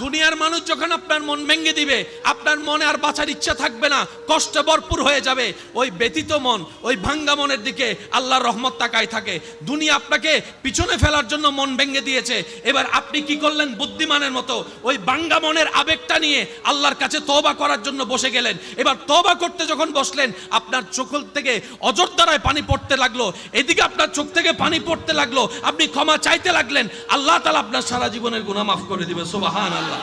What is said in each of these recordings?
দুনিয়ার মানুষ যখন আপনার মন ভেঙে দিবে, আপনার মনে আর বাঁচার ইচ্ছা থাকবে না, কষ্টে ভরপুর হয়ে যাবে। ওই ব্যথিত মন, ওই ভাঙ্গা মনের দিকে আল্লাহর রহমত তাকায় থাকে। দুনিয়া আপনাকে পিছনে ফেলার জন্য মন ভেঙে দিয়েছে, এবার আপনি কি করলেন? বুদ্ধিমানের মতো ওই ভাঙ্গা মনের আবেগটা নিয়ে আল্লাহর কাছে তওবা করার জন্য বসে গেলেন। এবার তওবা করতে যখন বসলেন, আপনার চোখ থেকে অজরধারায় পানি পড়তে লাগলো, এদিকে আপনার চোখ থেকে পানি পড়তে লাগলো, আপনি ক্ষমা চাইতে লাগলেন, আল্লাহ তাআলা আপনার সারা জীবনের গুনাহ মাফ করে দিবে। সুবহানাল্লাহ।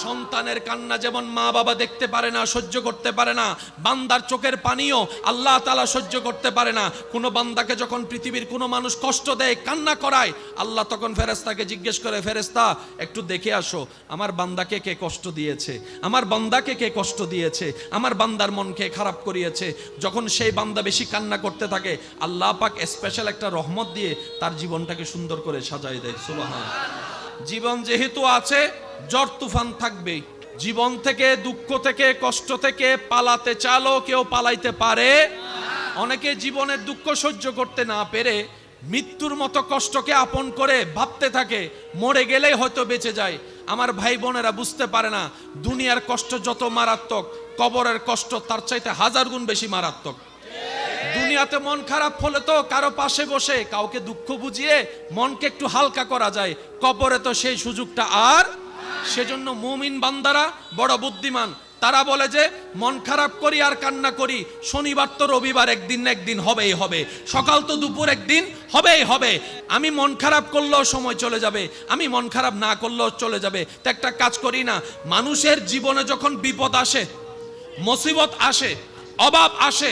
সন্তানের কান্না যেমন মা বাবা দেখতে পারে না, সহ্য করতে পারে না, বান্দার চোখের পানিও আল্লাহ তাআলা সহ্য করতে পারে না। কোন বান্দাকে যখন পৃথিবীর কোনো মানুষ কষ্ট দেয়, কান্না করায়, আল্লাহ তখন ফেরেশতাকে জিজ্ঞেস করে, ফেরেশতা একটু দেখে আসো আমার বান্দাকে কে কষ্ট দিয়েছে, আমার বান্দাকে কে কষ্ট দিয়েছে, আমার বান্দার মনকে খারাপ করিয়েছে। যখন সেই বান্দা বেশি কান্না করতে থাকে, আল্লাহ পাক স্পেশাল একটা রহমত দিয়ে তার জীবনটাকে সুন্দর করে সাজায় দেয়। সুবহানাল্লাহ। জীবন যেহেতু আছে, ঝড় তুফান থাকবে। জীবন থেকে, দুঃখ থেকে, কষ্ট থেকে পালাতে চালো, কেউ পালাইতে পারে। অনেকে জীবনের দুঃখ সহ্য করতে না পেরে মৃত্যুর মতো কষ্টকে আপন করে ভাবতে থাকে মরে গেলেই হয়তো বেঁচে যায়। আমার ভাই বোনেরা বুঝতে পারে না, দুনিয়ার কষ্ট যত মারাত্মক, কবরের কষ্ট তার চাইতে 1000 গুণ বেশি মারাত্মক। দুনিয়াতে মন খারাপ হলে তো কারো পাশে বসে কাউকে দুঃখ বুঝিয়ে মনকে একটু হালকা করা যায়, কবরে তো সেই সুযোগটা আর। সেজন্য মুমিন বান্দারা বড় বুদ্ধিমান, তারা বলে যে মন খারাপ করি আর কান্না করি, শনিবার তো রবিবার একদিন না একদিন হবেই হবে, সকাল তো দুপুর একদিন হবেই হবে। আমি মন খারাপ করলেও সময় চলে যাবে, আমি মন খারাপ না করলেও চলে যাবে। তো একটা কাজ করি না, মানুষের জীবনে যখন বিপদ আসে, মুসিবত আসে, অভাব আসে,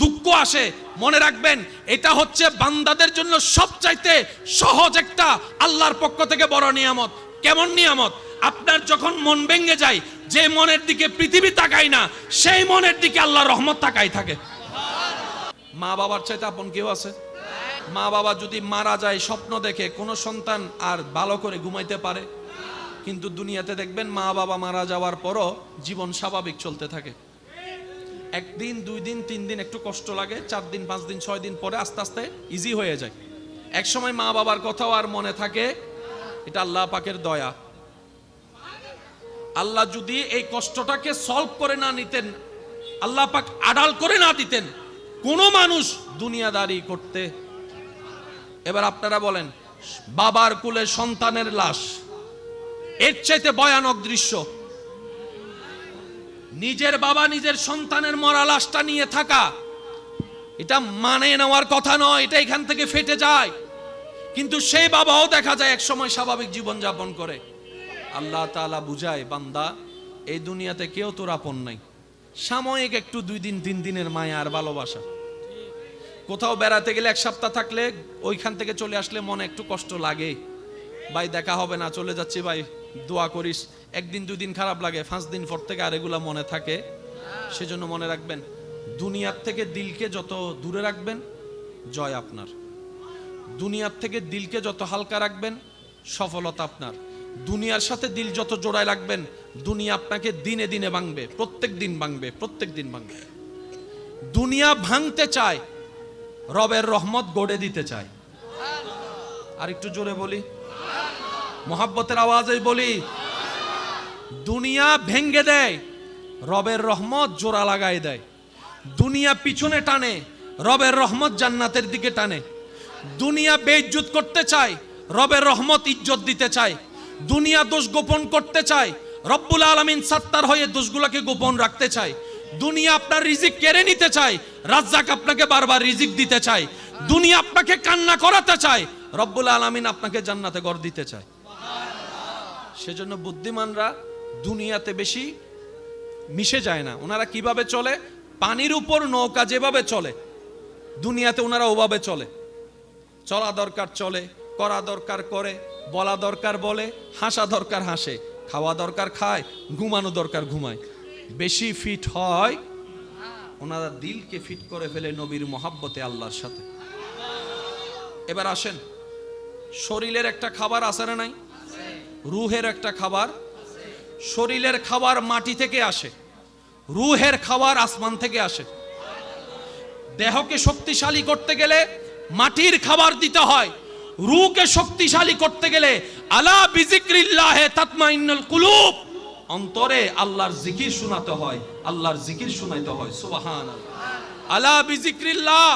দুঃখ আসে, মনে রাখবেন এটা হচ্ছে বান্দাদের জন্য সবচাইতে সহজ একটা আল্লাহর পক্ষ থেকে বড় নিয়ামত। কেমন নিয়ামত? আপনার যখন মন ভেঙে যায়, যে মনের দিকে পৃথিবী তাকায় না, সেই মনের দিকে আল্লাহর রহমত তাকায় থাকে। মা বাবার চাইতে আপন কেউ আছে? মা বাবা যদি মারা যায়, স্বপ্ন দেখে কোনো সন্তান আর ভালো করে ঘুমাইতে পারে? কিন্তু দুনিয়াতে দেখবেন মা বাবা মারা যাওয়ার পরও জীবন স্বাভাবিক চলতে থাকে। একদিন, 2 দিন, 3 দিন একটু কষ্ট লাগে, 4 দিন, 5 দিন, 6 দিন পরে আস্তে আস্তে ইজি হয়ে যায়। এক সময় মা বাবার কথাও আর মনে থাকে। এটা আল্লাহ পাকের দয়া। আল্লাহ যদি এই কষ্টটাকে সলভ করে না নিতেন, আল্লাহ পাক আড়াল করে না দিতেন, কোন মানুষ দুনিয়াদারি করতে। এবার আপনারা বলেন, বাবার কোলে সন্তানের লাশ, এর চাইতে ভয়ানক দৃশ্য। নিজের বাবা নিজের সন্তানের মরা লাশটা নিয়ে থাকা, এটা মানে নেওয়ার কথা নয়, এটা এখান থেকে ফেটে যায়। কিন্তু সেই বাবাও দেখা যায় এক সময় স্বাভাবিক জীবন যাপন করে। আল্লাহ তাআলা বুঝায়, বান্দা এই দুনিয়াতে কেউ তোর আপন নাই, সাময়িক একটু 2 দিন 3 দিনের মায়া আর ভালোবাসা। কোথাও বেড়াতে গেলে 1 সপ্তাহ থাকলে, ওইখান থেকে চলে আসলে মনে একটু কষ্ট লাগে, ভাই দেখা হবে না, চলে যাচ্ছি ভাই, দোয়া করিস। 1 দিন 2 দিন খারাপ লাগে, 5 দিন পর থেকে আর এগুলা মনে থাকে। সেজন্য মনে রাখবেন, দুনিয়ার থেকে দিলকে যত দূরে রাখবেন, জয় আপনার। দুনিয়ার থেকে দিলকে যত হালকা রাখবেন, সফলতা আপনার। দুনিয়ার সাথে দিল যত জোড়ায় রাখবেন, দুনিয়া আপনাকে দিনে দিনে ভাঙবে, প্রত্যেক দিন ভাঙবে, প্রত্যেক দিন ভাঙবে। দুনিয়া ভাঙতে চায়, রবের রহমত গড়ে দিতে চায়। আর একটু জোরে বলি, মোহাব্বতের আওয়াজে বলি, দুনিয়া ভেঙ্গে দেয়, রবের রহমত জোড়া লাগায় দেয়। দুনিয়া পিছনে টানে, রবের রহমত জান্নাতের দিকে টানে। দুনিয়া বেইজ্জত করতে চায়, রবের রহমত ইজ্জত দিতে চায়। দুনিয়া দোষ গোপন করতে চায়, রব্বুল আলামিন সাত্তার হয়ে দোষগুলোকে গোপন রাখতে চায়। দুনিয়া আপনার রিজিক কেড়ে নিতে চায়, রাজ্জাক আপনাকে বারবার রিজিক দিতে চায়। দুনিয়া আপনাকে কান্না করাতে চায়, রব্বুল আলামিন আপনাকে জান্নাতে ঘর দিতে চায়। সেজন্য বুদ্ধিমানরা দুনিয়াতে বেশি মিশে যায় না। ওনারা কিভাবে চলে? পানির উপর নৌকা যেভাবে চলে, দুনিয়াতে ওনারা ওভাবে চলে। চলা দরকার চলে, করা দরকার করে, বলা দরকার বলে, হাসা দরকার হাসে, খাওয়া দরকার খায়, ঘুমানো দরকার ঘুমায়। বেশি ফিট হয় ওনারা দিলকে ফিট করে ফেলে নবীর মহাব্বতে, আল্লাহর সাথে। এবার আসেন, শরীরের একটা খাবার আছে না নাই? রুহের একটা খাবার। শরীরের খাবার মাটি থেকে আসে, রুহের খাবার আসমান থেকে আসে। দেহকে শক্তিশালী করতে গেলে মাটির খাবার দিতে হয়, রুহকে শক্তিশালী করতে গেলে আলা বিজিক্রিল্লাহি তাতমাইন্নুল কুলুব, অন্তরে আল্লাহর জিকির শোনাতে হয়, আল্লাহর জিকির শোনাইতে হয়। সুবহানাল্লাহ। আলা বিজিক্রিল্লাহ,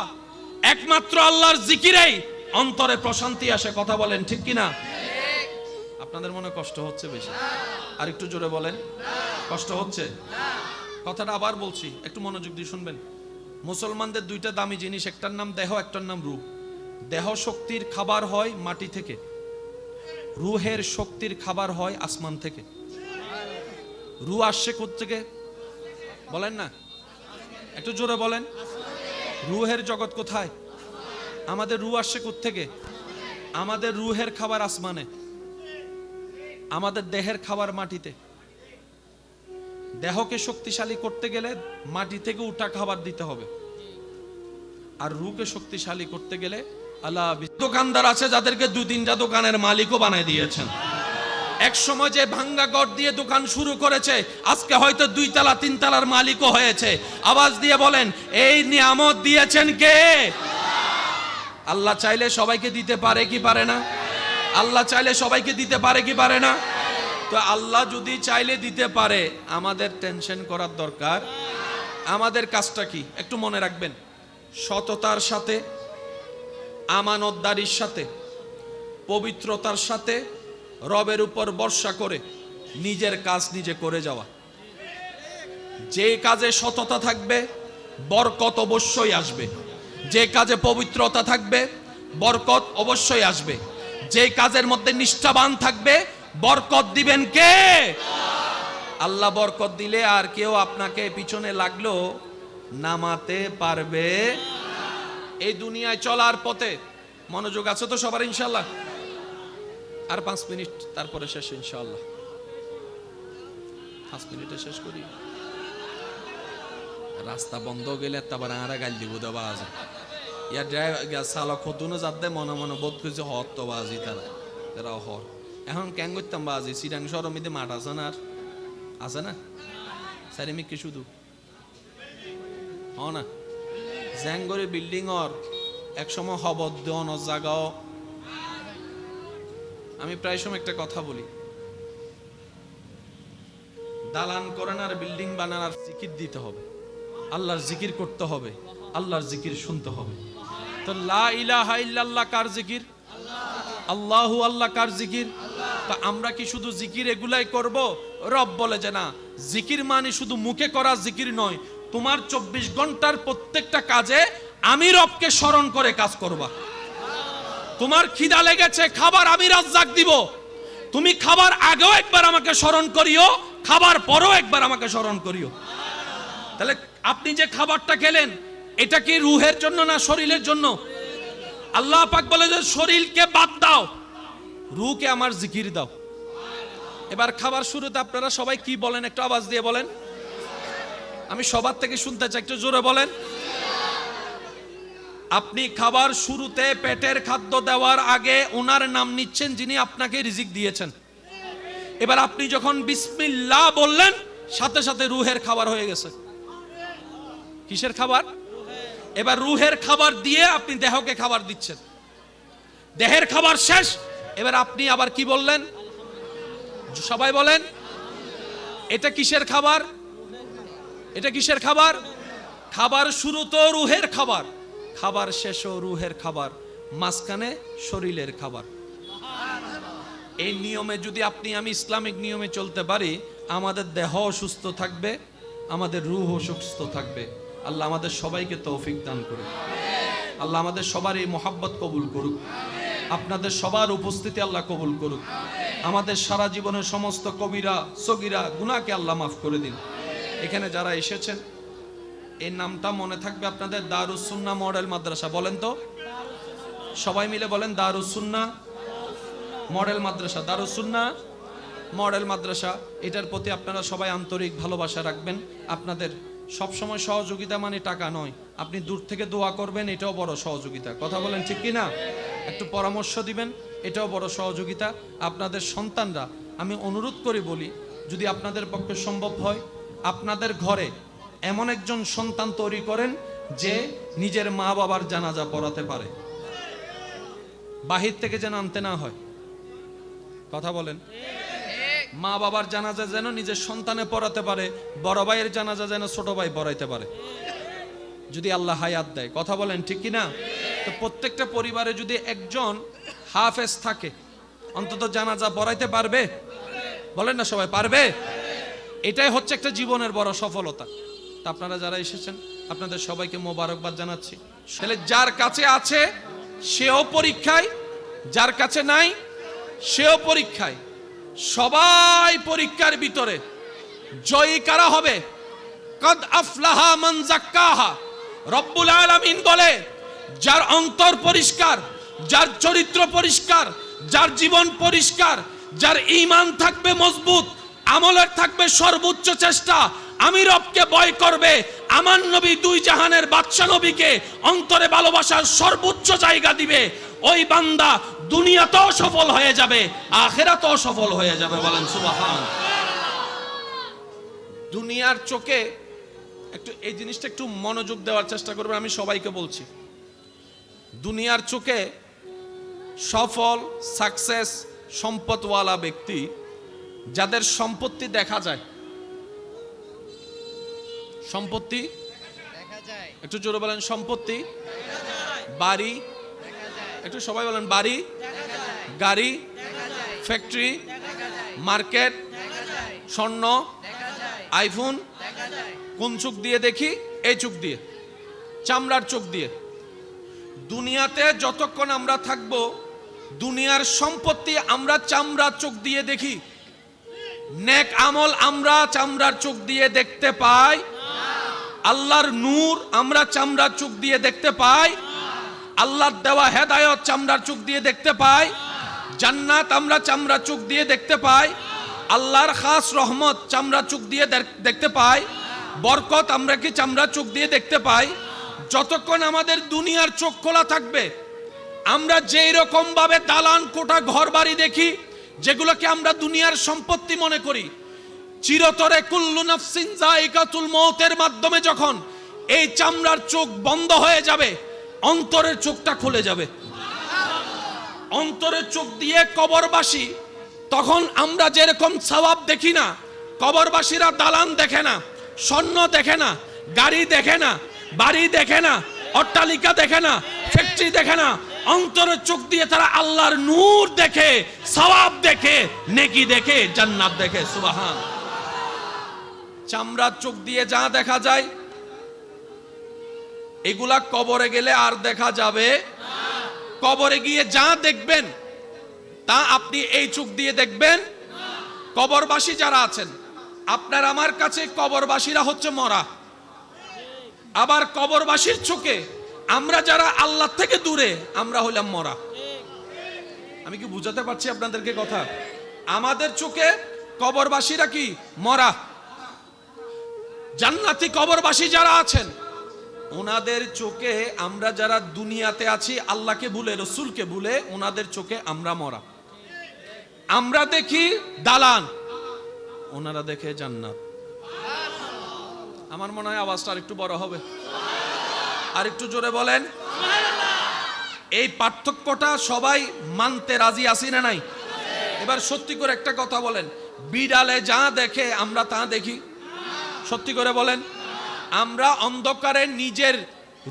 একমাত্র আল্লাহর জিকিরেই অন্তরে প্রশান্তি আসে। কথা বলেন ঠিক কিনা? আপনাদের মনে কষ্ট হচ্ছে বেশি? আর একটু জোরে বলেন। কষ্ট হচ্ছে? কথাটা আবার বলছি, একটু মনোযোগ দিয়ে শুনবেন। মুসলমানদের দুইটা দামি জিনিস, একটার নাম দেহ, একটার নাম রূহ। দেহ শক্তির খাবার হয় মাটি থেকে, রুহের শক্তির খাবার হয় আসমান থেকে। রুহ আসছে কোত্থেকে বলেন না, একটু জোরে বলেন। রুহের জগৎ কোথায়? আমাদের রুহ আসছে কোত্থেকে? আমাদের রুহের খাবার আসমানে, আমাদের দেহের খাবার মাটিতে। দেহকে শক্তিশালী করতে গেলে মাটি থেকে উঠা খাবার দিতে হবে, আর রুহকে শক্তিশালী করতে গেলে আল্লাহ। দোকানদার আছে যাদেরকে 2-3টা দোকানের মালিকও বানায় দিয়েছেন। এক সময় যে ভাঙ্গা ঘর দিয়ে দোকান শুরু করেছে, আজকে হয়তো 2 তলা 3 তলার মালিকও হয়েছে। আওয়াজ দিয়ে বলেন, এই নিয়ামত দিয়েছেন কে? আল্লাহ চাইলে সবাইকে দিতে পারে কি পারে না? আল্লাহ চাইলে সবাইকে দিতে পারে কি পারে না? তো আল্লাহ যদি চাইলে দিতে পারে, আমাদের টেনশন করার দরকার। আমাদের কাজটা কি একটু মনে রাখবেন। সততার সাথে, আমানতদারির সাথে, পবিত্রতার সাথে রবের উপর ভরসা করে নিজের কাজ নিজে করে যাওয়া। যে কাজে সততা থাকবে বরকত অবশ্যই আসবে, যে কাজে পবিত্রতা থাকবে বরকত অবশ্যই আসবে, যে কাজের মধ্যে নিষ্ঠাবান থাকবে বরকত দিবেন কে? আল্লাহ বরকত দিলে আর কেউ আপনাকে পিছনে লাগলো নামাতে পারবে। এই দুনিয়ায় চলার পথে মনোযোগ আছে তো সবার ইনশাআল্লাহ? আর 5 মিনিট তারপরে শেষ ইনশাআল্লাহ। 5 মিনিটে শেষ করি। রাস্তা বন্ধ গেলে তারপর আরা গাল দিব দেওয়া আছে। ইয়ার ড্রাইভার চালক হতুনো যাতে মনে মনে বোধ করছে হত তো বাজি তারা হর। এখন কেন করতাম বাজি? সিডাং সরমিতে মাঠ আছে না? আর আছে না সারিমিকে শুধু হ না জ্যাঙ্গরি বিল্ডিং অর একসময় হবদ্দ অন জাগাও। আমি প্রায় সময় একটা কথা বলি, দালান করেন আর বিল্ডিং বানান আর জিকির দিতে হবে, আল্লাহর জিকির করতে হবে, আল্লাহর জিকির শুনতে হবে। তো লা ইলাহা ইল্লাল্লাহ কার জিকির? আল্লাহু আল্লাহ কার জিকির? তো আমরা কি শুধু জিকির এগুলাই করব? রব বলে যে না, জিকির মানে শুধু মুখে করা জিকির নয়, তোমার 24 ঘন্টার প্রত্যেকটা কাজে আমি রবকে স্মরণ করে কাজ করবা। তোমার খিদা লেগেছে, খাবার আমি রাজ্জাক দিব, তুমি খাবার আগেও একবার আমাকে স্মরণ করিও, খাবার পরেও একবার আমাকে স্মরণ করিও। তাহলে আপনি যে খাবারটা খেলেন এটা কি রুহের জন্য না শরীরের জন্য? আল্লাহ পাক বলে যে শরীরকে বাদ দাও, রুহকে আমার জিকির দাও। এবার খাবার শুরুতে আপনারা সবাই কি বলেন একটু আওয়াজ দিয়ে বলেন। আমি সবার থেকে শুনতে চাই, একটু জোরে বলেন। আপনি খাবার শুরুতে পেটের খাদ্য দেওয়ার আগে ওনার নাম নিচ্ছেন যিনি আপনাকে রিজিক দিয়েছেন। এবার আপনি যখন বিসমিল্লাহ বললেন সাথে সাথে রুহের খাবার হয়ে গেছে। কিসের খাবার? এবার রুহের খাবার দিয়ে আপনি দেহকে খাবার দিচ্ছেন, দেহের খাবার শেষ। এবার আপনি আবার কি বললেন? সবাই বলেন, এটা কিসের খাবার? এটা কিসের খাবার? খাবার শুরু তো রুহের খাবার, খাবার শেষও রুহের খাবার, মাঝখানে শরীরের খাবার। এই নিয়মে যদি আপনি আমি ইসলামিক নিয়মে চলতে পারি, আমাদের দেহ সুস্থ থাকবে, আমাদের রুহও সুস্থ থাকবে। আল্লাহ আমাদের সবাইকে তৌফিক দান করুক। আল্লাহ আমাদের সবার এই মোহাব্বত কবুল করুক। আপনাদের সবার উপস্থিতি আল্লাহ কবুল করুক। আমাদের সারা জীবনের সমস্ত কবিরা সগীরা গুনাহকে আল্লাহ মাফ করে দিন। এখানে যারা এসেছেন এই নামটা মনে থাকবে আপনাদের, দারুস সুন্নাহ মডেল মাদ্রাসা। বলেন তো সবাই মিলে বলেন, দারুস সুন্নাহ মডেল মাদ্রাসা। দারুস সুন্নাহ মডেল মাদ্রাসা, এটার প্রতি আপনারা সবাই আন্তরিক ভালোবাসা রাখবেন। আপনাদের সব সময় সহযোগিতা মানে টাকা নয়, আপনি দূর থেকে দোয়া করবেন, এটাও বড় সহযোগিতা। কথা বলেন ঠিক কি না? একটু পরামর্শ দিবেন, এটাও বড় সহযোগিতা। আপনাদের সন্তানরা, আমি অনুরোধ করে বলি, যদি আপনাদের পক্ষে সম্ভব হয় আপনাদের ঘরে এমন একজন সন্তান তৈরি করেন যে নিজের মা বাবার জানাজা পড়াতে পারে, বাহির থেকে যেন আনতে না হয়। কথা বলেন। মা বাবার জানাজা যেন নিজের সন্তানে পড়াতে পারে, বড় ভাইয়ের জানাজা যেন ছোট ভাই পড়াইতে পারে, যদি আল্লাহ হায়াত দেয়। কথা বলেন ঠিক কি না? তো প্রত্যেকটা পরিবারে যদি একজন হাফেজ থাকে, অন্তত জানাজা পড়াইতে পারবে। বলেন না সবাই, পারবে? এটাই হচ্ছে একটা জীবনের বড় সফলতা। তা আপনারা যারা এসেছেন আপনাদের সবাইকে মোবারকবাদ জানাচ্ছি। তাহলে যার কাছে আছে সেও পরীক্ষায়, যার কাছে নাই সেও পরীক্ষায়। সবাই পরীক্ষার ভিতরে। জয়ী কারা হবে? কদ আফলাহা মান যাক্কাহা। রব্বুল আলামিন বলে, যার অন্তর পরিষ্কার, যার চরিত্র পরিষ্কার, যার জীবন পরিষ্কার, যার ঈমান থাকবে মজবুত, আমলের থাকবে সর্বোচ্চ চেষ্টা, আমি রবকে ভয় করবে, আমার নবী দুই জাহানের বাদশা নবীকে অন্তরে ভালোবাসার সর্বোচ্চ জায়গা দিবে, ওই বান্দা দুনিয়াতেও সফল হয়ে যাবে, আখিরাতেও সফল হয়ে যাবে। বলেন সুবহান। দুনিয়ার চোখে একটু এই জিনিসটা একটু মনোযোগ দেওয়ার চেষ্টা করবেন, আমি সবাইকে বলছি। দুনিয়ার চোখে সফল, সাকসেস, সম্পদওয়ালা ব্যক্তি, যাদের সম্পত্তি দেখা যায়, সম্পত্তি একটু জোরে বলেন, সম্পত্তি, বাড়ি, একটু সবাই বলেন, বাড়ি, গাড়ি, ফ্যাক্টরি, মার্কেট, স্বর্ণ, আইফোন, কোন চোখ দিয়ে দেখি? এই চোখ দিয়ে, চামড়ার চোখ দিয়ে। দুনিয়াতে যতক্ষণ আমরা থাকব, দুনিয়ার সম্পত্তি আমরা চামড়ার চোখ দিয়ে দেখি, নেক আমল আমরা চামড়ার চোখ দিয়ে দেখতে পাই, আল্লাহর নূর আমরা চামড়ার চোখ দিয়ে দেখতে পাই, আল্লাহর দেওয়া হেদায়েত চামড়ার চোখ দিয়ে দেখতে পাই, জান্নাত আমরা চামড়ার চোখ দিয়ে দেখতে পাই, আল্লাহর খাস রহমত চামড়ার চোখ দিয়ে দেখতে পাই, বরকত আমরা কি চামড়ার চোখ দিয়ে দেখতে পাই। যতক্ষণ আমাদের দুনিয়ার চোখ খোলা থাকবে, আমরা যেই রকম ভাবে দালান কোঠা ঘর বাড়ি দেখি, যেগুলোকে আমরা দুনিয়ার সম্পত্তি মনে করি, চিরতরে কুল্লু নাফসিন যায়িকাতুল মউতের মাধ্যমে যখন এই চামড়ার চোখ বন্ধ হয়ে যাবে, অন্তরের চোখটা খুলে যাবে। অন্তরের চোখ দিয়ে কবরবাসী, তখন আমরা যেরকম সওয়াব দেখি না, কবরবাসীরা দালান দেখে না, স্বর্ণ দেখে না, গাড়ি দেখে না, বাড়ি দেখে না, অট্টালিকা দেখে না, ফ্যাক্টরি দেখে না, অন্তরের চোখ দিয়ে তারা আল্লাহর নূর দেখে, সওয়াব দেখে, নেকি দেখে, জান্নাত দেখে। সুবহান। চামড়ার চোখ দিয়ে যা দেখা যায়, এগুলা কবরে গেলে আর দেখা যাবে না। কবরে গিয়ে যা দেখবেন তা আপনি এই চোখ দিয়ে দেখবেন না। কবরবাসী যারা আছেন, আপনার আমার কাছে কবরবাসীরা হচ্ছে মরা। আবার কবরবাসীর চোখে আমরা যারা আল্লাহ থেকে দূরে, আমরা হইলাম মরা। আমি কি বুঝাতে পারছি আপনাদেরকে কথা? আমাদের চোখে কবরবাসীরা কি? মরা। জান্নাতি কবরবাসী যারা আছেন, ওনাদের চোখে আমরা যারা দুনিয়াতে আছি, আল্লাহকে ভুলে, রসুলকে ভুলে, ওনাদের চোখে আমরা মরা। আমরা দেখি দালান, ওনারা দেখে জান্নাত। আমার মনে হয় আওয়াজটা আরেকটু বড় হবে, আর একটু জোরে বলেন। এই পার্থক্যটা সবাই মানতে রাজি আছি না নাই? এবার সত্যি করে একটা কথা বলেন, বিড়ালে যা দেখে আমরা তা দেখি? সত্যি করে বলেন। আমরা অন্ধকারে নিজের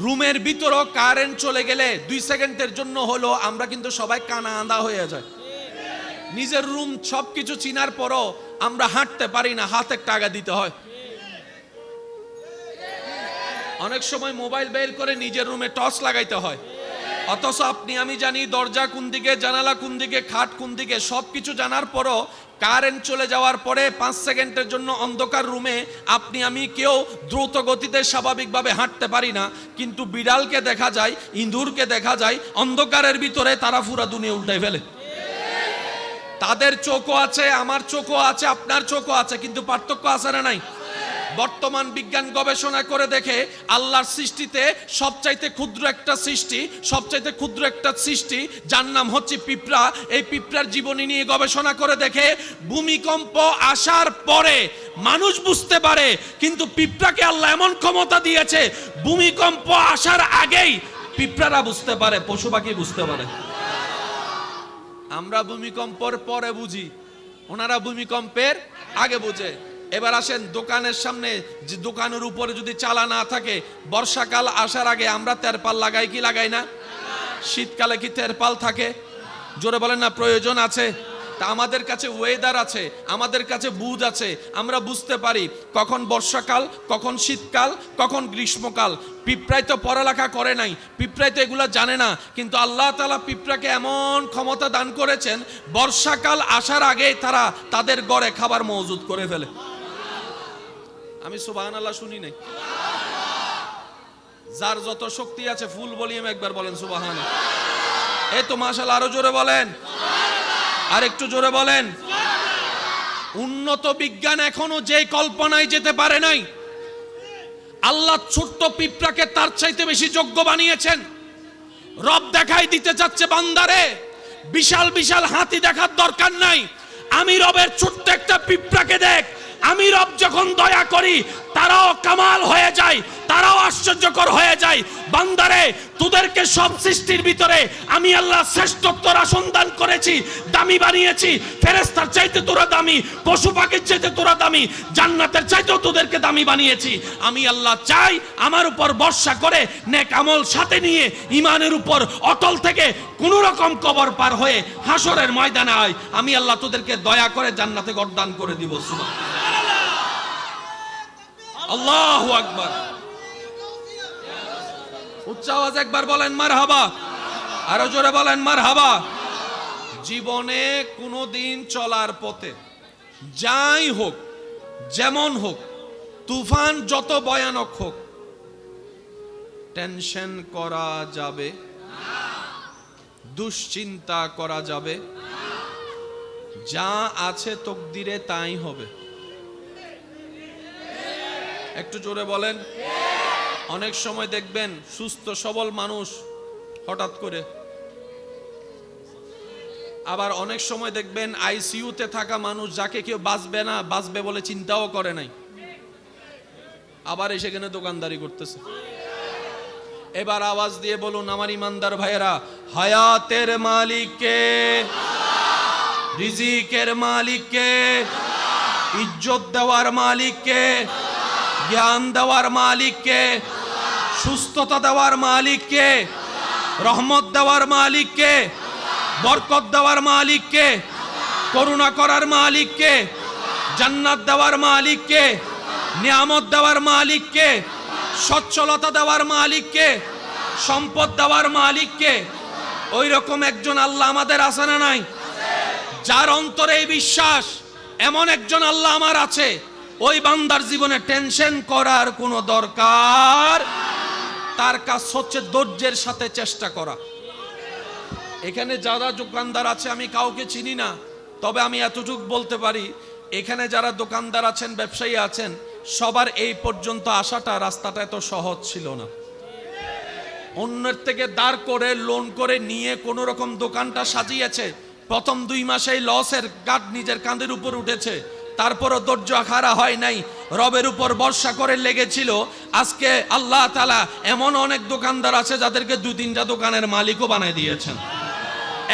রুমের ভিতরও কারেন্ট চলে গেলে 2 সেকেন্ডের জন্য হলো আমরা কিন্তু সবাই কানা আঁধা হয়ে যায়। নিজের রুম সবকিছু চিনার পরও আমরা হাঁটতে পারি না, হাতে টাকা দিতে হয়। অনেক সময় মোবাইল বের করে নিজের রুমে টর্চ লাগাইতে হয়, অথচ আপনি আমি জানি দরজা কোন দিকে, জানালা কোন দিকে, খাট কোন দিকে, সবকিছু জানার পরও কারেন্ট চলে যাওয়ার পরে 5 সেকেন্ডের জন্য অন্ধকার রুমে আপনি আমি কেউ দ্রুত গতিতে স্বাভাবিকভাবে হাঁটতে পারি না। কিন্তু বিড়ালকে দেখা যায়, ইঁদুরকে দেখা যায়, অন্ধকারের ভিতরে তারা পুরা দুনিয়া উল্টাই ফেলে। তাদের চোখও আছে, আমার চোখও আছে, আপনার চোখও আছে, কিন্তু পার্থক্য আছে না নাই? বর্তমান বিজ্ঞান গবেষণা করে দেখে আল্লাহর সৃষ্টিতে সবচাইতে ক্ষুদ্র একটা সৃষ্টি, সবচাইতে ক্ষুদ্র একটা সৃষ্টি যার নাম হচ্ছে পিঁপড়া। এই পিঁপড়ার জীবনী নিয়ে গবেষণা করে দেখে ভূমিকম্প আসার পরে মানুষ বুঝতে পারে, কিন্তু পিঁপড়াকে আল্লাহ এমন ক্ষমতা দিয়েছে ভূমিকম্প আসার আগেই পিঁপড়ারা বুঝতে পারে, পশু পাখি বুঝতে পারে। আমরা ভূমিকম্পের পরে বুঝি, ওনারা ভূমিকম্পের আগে বুঝে। এবার আসেন দোকানের সামনে, যে দোকানের উপরে যদি চালা না থাকে, বর্ষাকাল আসার আগে আমরা তেরপাল লাগাই কি লাগাই না? শীতকালে কি তেরপাল থাকে? জোরে বলেন না, প্রয়োজন আছে। তা আমাদের কাছে ওয়েদার আছে, আমাদের কাছে বুঝ আছে, আমরা বুঝতে পারি কখন বর্ষাকাল, কখন শীতকাল, কখন গ্রীষ্মকাল। পিঁপড়াই তো পড়ালেখা করে নাই, পিঁপড়াই তো এগুলা জানে না, কিন্তু আল্লাহ তাআলা পিঁপড়াকে এমন ক্ষমতা দান করেছেন, বর্ষাকাল আসার আগেই তারা তাদের ঘরে খাবার মজুদ করে ফেলে। আমি সুবহানাল্লাহ শুনি নাই? যার যত শক্তি আছে ফুল ভলিউম একবার বলেন সুবহানাল্লাহ। এই তো মাশাআল্লাহ, আরো জোরে বলেন, আর একটু জোরে বলেন। উন্নত বিজ্ঞান এখনো যে কল্পনায় যেতে পারে নাই, আল্লাহ ছোট্ট পিঁপড়াকে তার চাইতে বেশি যোগ্য বানিয়েছেন। রব দেখাই দিতে যাচ্ছে বান্দারে, বিশাল বিশাল হাতি দেখার দরকার নাই, আমি রবের ছোট্ট একটা পিঁপড়াকে দেখ। আমি রব যখন দয়া করি তারাও কামাল হয়ে যায়, তারাও আশ্চর্যকর হয়ে যায়। বান্দারে, তোদেরকে সব সৃষ্টির ভিতরে আমি আল্লাহ শ্রেষ্ঠত্বর আসন দান করেছি, দামি বানিয়েছি। ফেরেশতার চাইতে তোরা দামি, পশু পাখির চাইতে তোরা দামি, জান্নাতের চাইতেও তোদেরকে দামি বানিয়েছি। আমি আল্লাহ চাই আমার উপর বর্ষা করে নেক আমল সাথে নিয়ে ঈমানের উপর অটল থেকে কোন রকম কবর পার হয়ে হাসরের ময়দানে আয়, আমি আল্লাহ তোদেরকে দয়া করে জান্নাতে ঘর দান করে দিব। সুবহানাল্লাহ, আল্লাহু আকবার। উচ্চ আওয়াজ একবার বলেন মারহাবা, আরো জোরে বলেন মারহাবা। জীবনে কোনোদিন চলার পথে যাই হোক, যেমন হোক, তুফান যত ভয়ানক হোক, টেনশন করা যাবে না, দুশ্চিন্তা করা যাবে না। যা আছে তকদিরে তাই হবে। একটু জোরে বলেন। অনেক সময় দেখবেন সুস্থ সবল মানুষ হঠাৎ করে, আবার অনেক সময় দেখবেন আইসিইউতে থাকা মানুষ যাকে কেউ বাঁচবে না বাঁচবে বলে চিন্তাও করে নাই, আবার সেখানে দোকানদারি করতেছে। এবার আওয়াজ দিয়ে বলুন আমার ইমানদার ভাইয়েরা, হায়াতের মালিক কে? রিজিকের মালিক কে? ইজ্জত দেওয়ার মালিক কে? জ্ঞান দেওয়ার মালিক কে? সুস্থতা দেওয়ার মালিক কে? রহমত দেওয়ার মালিক কে? বরকত দেওয়ার মালিক কে? করুণা করার মালিক কে? জান্নাত দেওয়ার মালিক কে? নিয়ামত দেওয়ার মালিক কে? সচ্ছলতা দেওয়ার মালিক কে? সম্পদ দেওয়ার মালিক কে? ওই রকম একজন আল্লাহ আমাদের আছে না নাই? যার অন্তরে এই বিশ্বাস এমন একজন আল্লাহ আমার আছে, ওই বান্দার জীবনে টেনশন করার কোনো দরকার। তার কাজ হচ্ছে ধৈর্যের সাথে চেষ্টা করা। এখানে যারা দোকানদার আছে আমি কাউকে চিনি না, তবে আমি এতটুকু বলতে পারি, এখানে যারা দোকানদার আছেন, ব্যবসায়ী আছেন, সবার এই পর্যন্ত আসাটা রাস্তাটা এত সহজ ছিল না। অন্যের থেকে দাঁড় করে লোন করে নিয়ে কোন রকম দোকানটা সাজিয়েছে। প্রথম 2 মাসেই লসের গাঁট নিজের কাঁধের উপর উঠেছে, তারপরও ধৈর্য হারা হয় নাই, রবের উপর ভরসা করে লেগেছিল। আজকে আল্লাহ তাআলা এমন অনেক দোকানদার আছে যাদেরকে 2-3টা দোকানের মালিকও বানায় দিয়েছেন।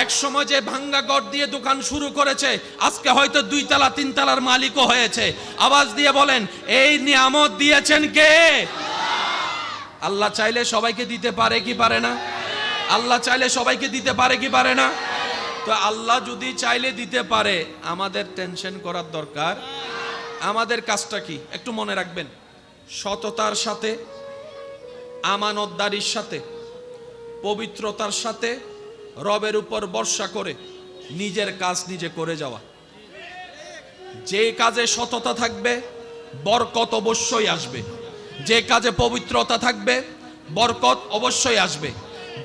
এক সময় যে ভাঙ্গা ঘর দিয়ে দোকান শুরু করেছে, আজকে হয়তো 2 তলা 3 তলার মালিকও হয়েছে। আওয়াজ দিয়ে বলেন, এই নিয়ামত দিয়েছেন কে? আল্লাহ চাইলে সবাইকে দিতে পারে কি পারে না? আল্লাহ চাইলে সবাইকে দিতে পারে কি পারে না? তো আল্লাহ যদি চাইলে দিতে পারে, আমাদের টেনশন করার দরকার। আমাদের কাজটা কি একটু মনে রাখবেন, সততার সাথে, আমানতদারির সাথে, পবিত্রতার সাথে রবের উপর ভরসা করে নিজের কাজ নিজে করে যাওয়া। যে কাজে সততা থাকবে বরকত অবশ্যই আসবে, যে কাজে পবিত্রতা থাকবে বরকত অবশ্যই আসবে,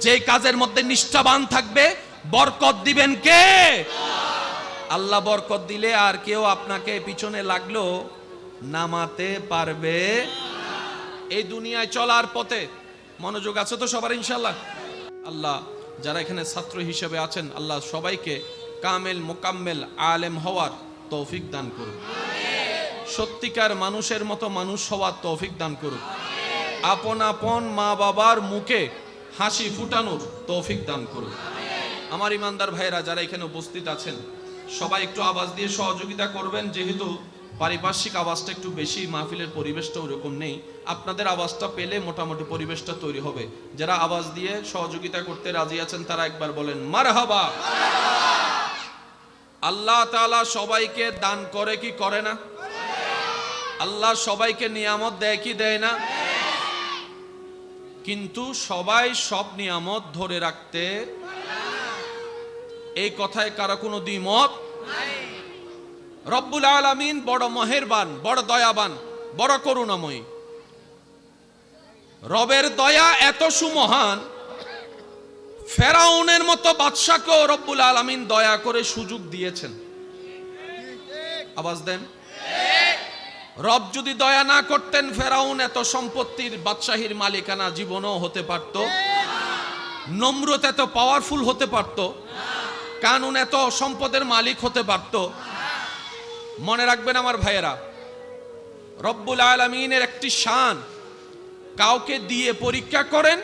যে কাজের মধ্যে নিষ্ঠাবান থাকবে বরকত দিবেন কে? আল্লাহ বরকত দিলে আর কেউ আপনাকে পিছনে লাগলো নামাতে পারবে। এই দুনিয়ায় চলার পথে মনোযোগ আছে তো সবার ইনশাআল্লাহ? আল্লাহ যারা এখানে ছাত্র হিসেবে আছেন, আল্লাহ সবাইকে কামেল মোকাম্মেল আলেম হওয়ার তৌফিক দান করুন। সত্যিকার মানুষের মতো মানুষ হওয়ার তৌফিক দান করুন। আপন আপন মা বাবার মুখে হাসি ফুটানোর তৌফিক দান করুন। আমার ইমানদার ভাইরা যারা এখানে উপস্থিত আছেন, সবাই একটু আওয়াজ দিয়ে সহযোগিতা করবেন। যেহেতু পারিপার্শ্বিক আওয়াজটা একটু বেশি, মাহফিলের পরিবেশটা ওরকম নেই, আপনাদের আওয়াজটা পেলে মোটামুটি পরিবেশটা তৈরি হবে। যারা আওয়াজ দিয়ে সহযোগিতা করতে রাজি আছেন তারা একবার বলেন মারহাবা। আল্লাহ তাআলা সবাইকে দান করে কি করে না? আল্লাহ সবাইকে নিয়ামত দেয় কি দেয় না? কিন্তু সবাই সব নিয়ামত ধরে রাখতে, এই কথায় কারো কোনো দ্বিমত? রব্বুল আলামিন বড় মেহেরবান, বড় দয়াবান, বড় করুণাময়ী। রবের দয়া এত সুমহান, ফেরাউনের মতো বাদশাকেও রব্বুল আলামিন দয়া করে সুযোগ দিয়েছেন। আওয়াজ দেন। রব যদি দয়া না করতেন, ফেরাউন এত সম্পত্তির বাদশাহীর মালিকানা জীবনও হতে পারত, নমরুদ এত পাওয়ারফুল হতে পারত, কারুন এত সম্পদের মালিক হতে পারত। মনে রাখবেন আমার ভাইয়েরা, রব্বুল আলামিনের একটি শান, কাউকে দিয়ে পরীক্ষা করেন,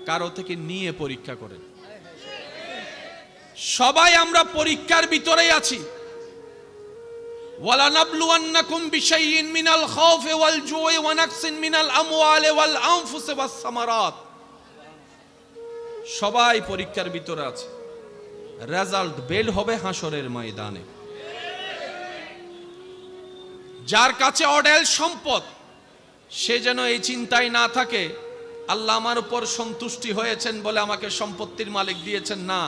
কারো থেকে নিয়ে পরীক্ষা করেন। সবাই আমরা পরীক্ষার ভিতরেই আছি। ওয়ালানাবলুওয়ান্নাকুম বিশাইইন মিনাল খাউফি ওয়াল জুই ওয়া নাকসিন মিনাল আমওয়ালি ওয়াল আনফুসি ওয়াস সামারাত। সবাই পরীক্ষার ভিতরে আছে। রেজাল্ট বের হবে হাসরের ময়দানে। যার কাছে অঢেল সম্পদ, সে যেন এই চিন্তায় না থাকে আল্লাহ আমার উপর সন্তুষ্টি হয়েছেন বলে আমাকে সম্পত্তির মালিক দিয়েছেন, না।